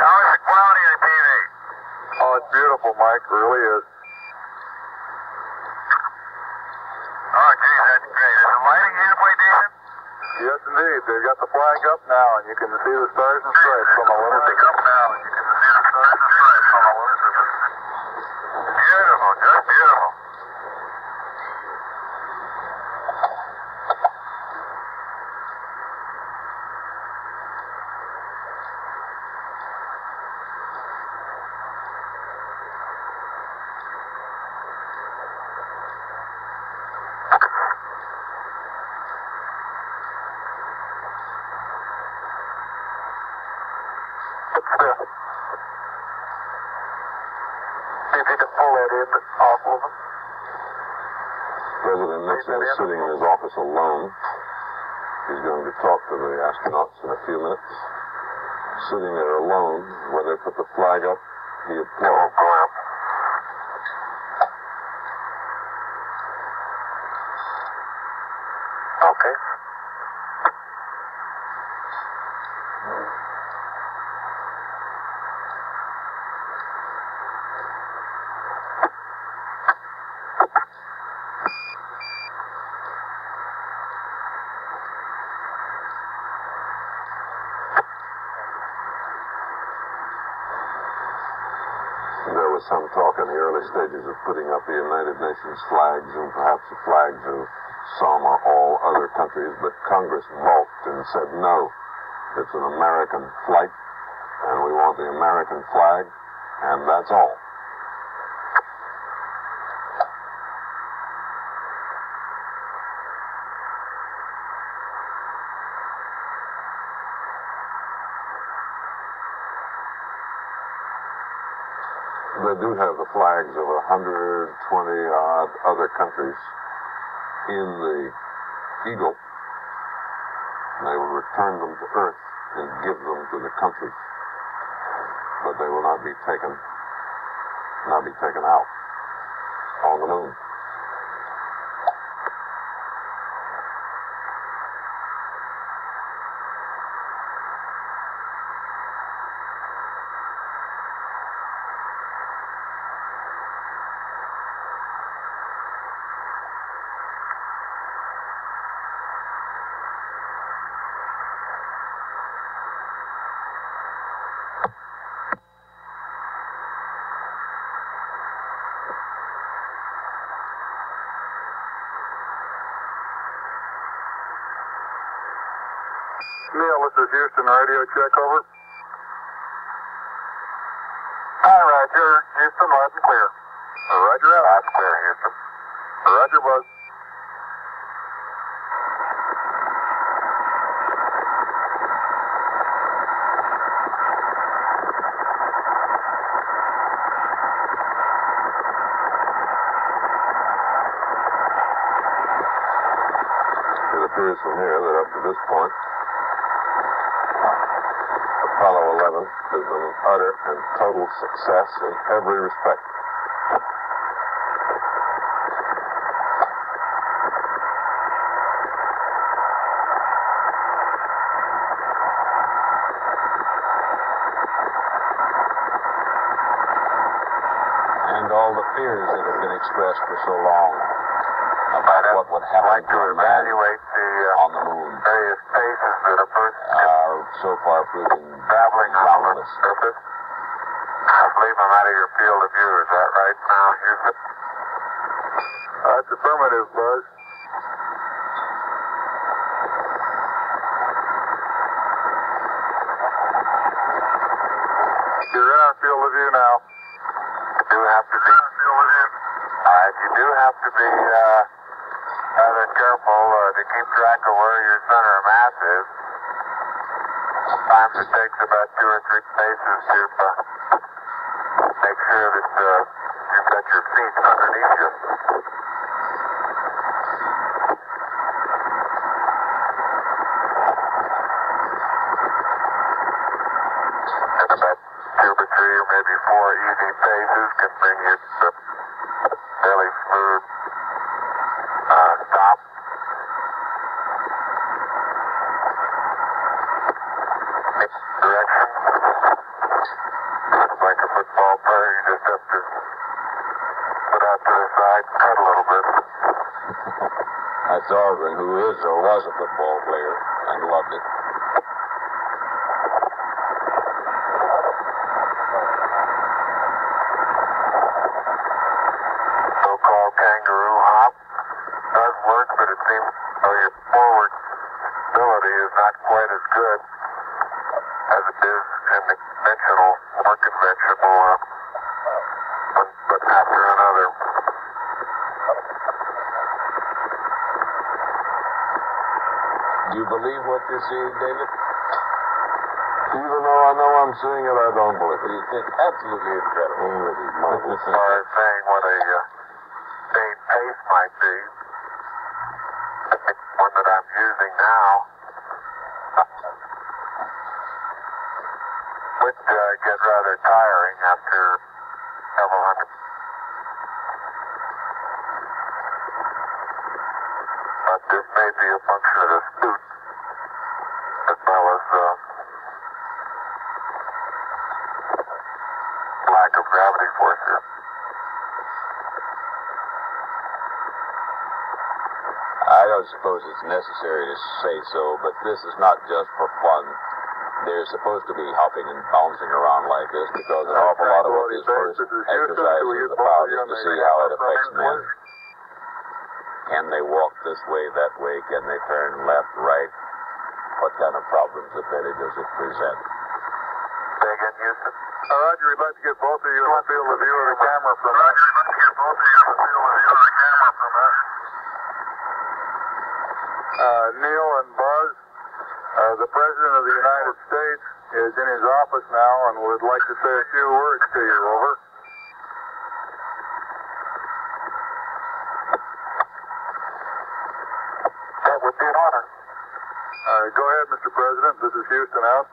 How is the quality of the TV? Oh, it's beautiful, Mike. It really is. Oh, geez, that's great. Is the lighting halfway decent? Yes, indeed. They've got the flag up now, and you can see the stars and stripes from the lunar surface. Up now, and you can see the stars and stripes from the lunar surface. Beautiful, just beautiful. See if you can pull that in off of them. President Nixon is sitting in his office alone. He's going to talk to the astronauts in a few minutes. Sitting there alone, when they put the flag up, he applauds. Go up. Okay. There was some talk in the early stages of putting up the United Nations flags and perhaps the flags of some or all other countries, but Congress balked and said no. It's an American flight, and we want the American flag, and that's all. They do have the flags of 120-odd other countries in the Eagle. They will return them to Earth and give them to the country, but they will not be taken out on the moon. Neil, this is Houston radio check, over. Hi, Roger. Houston, loud and clear. Roger, loud and clear, Houston. Roger, Buzz. It appears from here that up to this point, Apollo 11 has been an utter and total success in every respect. And all the fears that have been expressed for so long about what would happen to a man on the moon Various spaces that a person are so far proving traveling on the groundless. surface. I believe I'm out of your field of view. Is that right now, Houston? That's affirmative, Buzz. You're in our field of view now. You do have to be. You do have to be rather careful to keep track of where your center of mass is. Sometimes it takes about 2 or 3 paces to make sure that you've got your feet underneath you. And about 2 or 3 or maybe 4 easy paces can bring you to fairly smooth stop. Direction. Like a football player, you just have to put out to the side and cut a little bit. That's Aldrin, who is or was a football player and loved it. So-called kangaroo hop does work, but it seems your forward ability is not quite as good as it is in the conventional, more conventional, but after another. Do you believe what you're seeing, David? Even though I know I'm seeing it, I don't believe it. It's absolutely incredible. It is marvelous. As far as saying what a sustained pace might be, I think one that I'm using now would get rather tiring after several hundred. But this may be a function of the suit as well as lack of gravity force here. I don't suppose it's necessary to say so, but this is not just for fun. they're supposed to be hopping and bouncing around like this because an awful lot of what this first exercise is about is to see how it affects men. Can they walk this way, that way? Can they turn left, right? What kind of problems, if any, does it present? Say again, Houston. Roger, we'd like to get both of you in the field of view of the camera from us. Neil and Buzz, the President of the United States is in his office now and would like to say a few words to you. Over. That would be an honor. Go ahead, Mr. President. This is Houston out.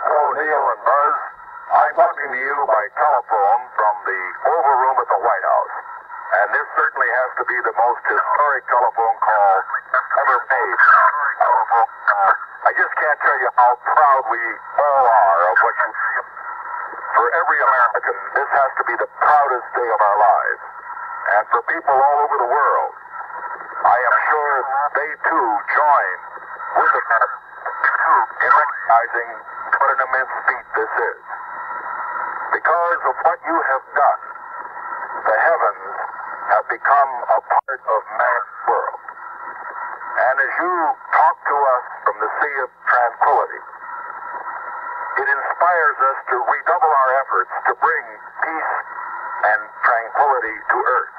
Hello, Neil and Buzz. I'm talking to you by telephone from the Oval Room at the White House. And this certainly has to be the most historic telephone call ever made. I just can't tell you how proud we all are of what you do. For every American, this has to be the proudest day of our lives. And for people all over the world, I am sure they too join with us in recognizing what an immense feat this is. Because of what you have done, the heavens have become a part of man's world. And as you talk to us from the Sea of Tranquility, it inspires us to redouble our efforts to bring peace and tranquility to Earth.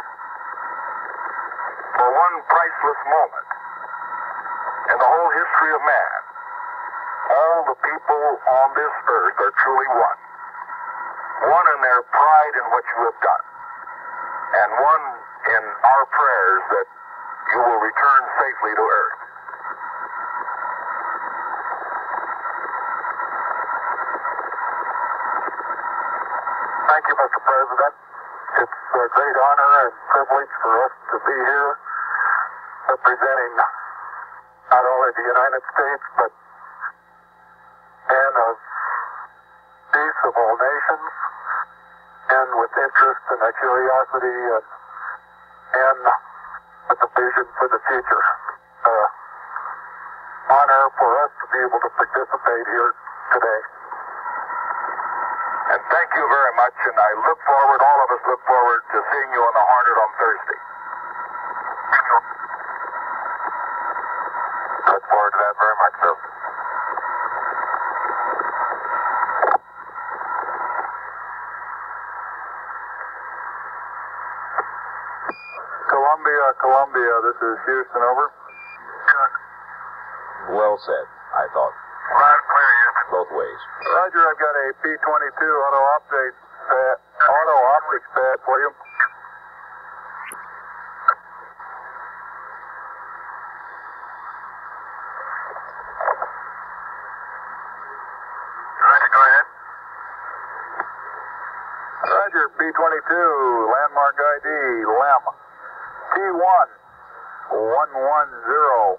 For one priceless moment in the whole history of man, all the people on this earth are truly one. One in their pride in what you have done, and one in our prayers that you will return safely to Earth. Thank you, Mr. President. It's a great honor and privilege for us to be here representing not only the United States, but men of peace of all nations, and with interest and a curiosity and with a vision for the future. Honor for us to be able to participate here today. And thank you very much, and I look forward, all of us look forward to seeing you on the Hornet on Thursday. Look forward to that very much, sir. Columbia, this is Houston, over. Well said, I thought. Loud and clear, Houston. Both ways. Roger, I've got a P-22 auto optics pad for you. Roger, go ahead. Roger, P-22, landmark ID, LEM. T1 1102656.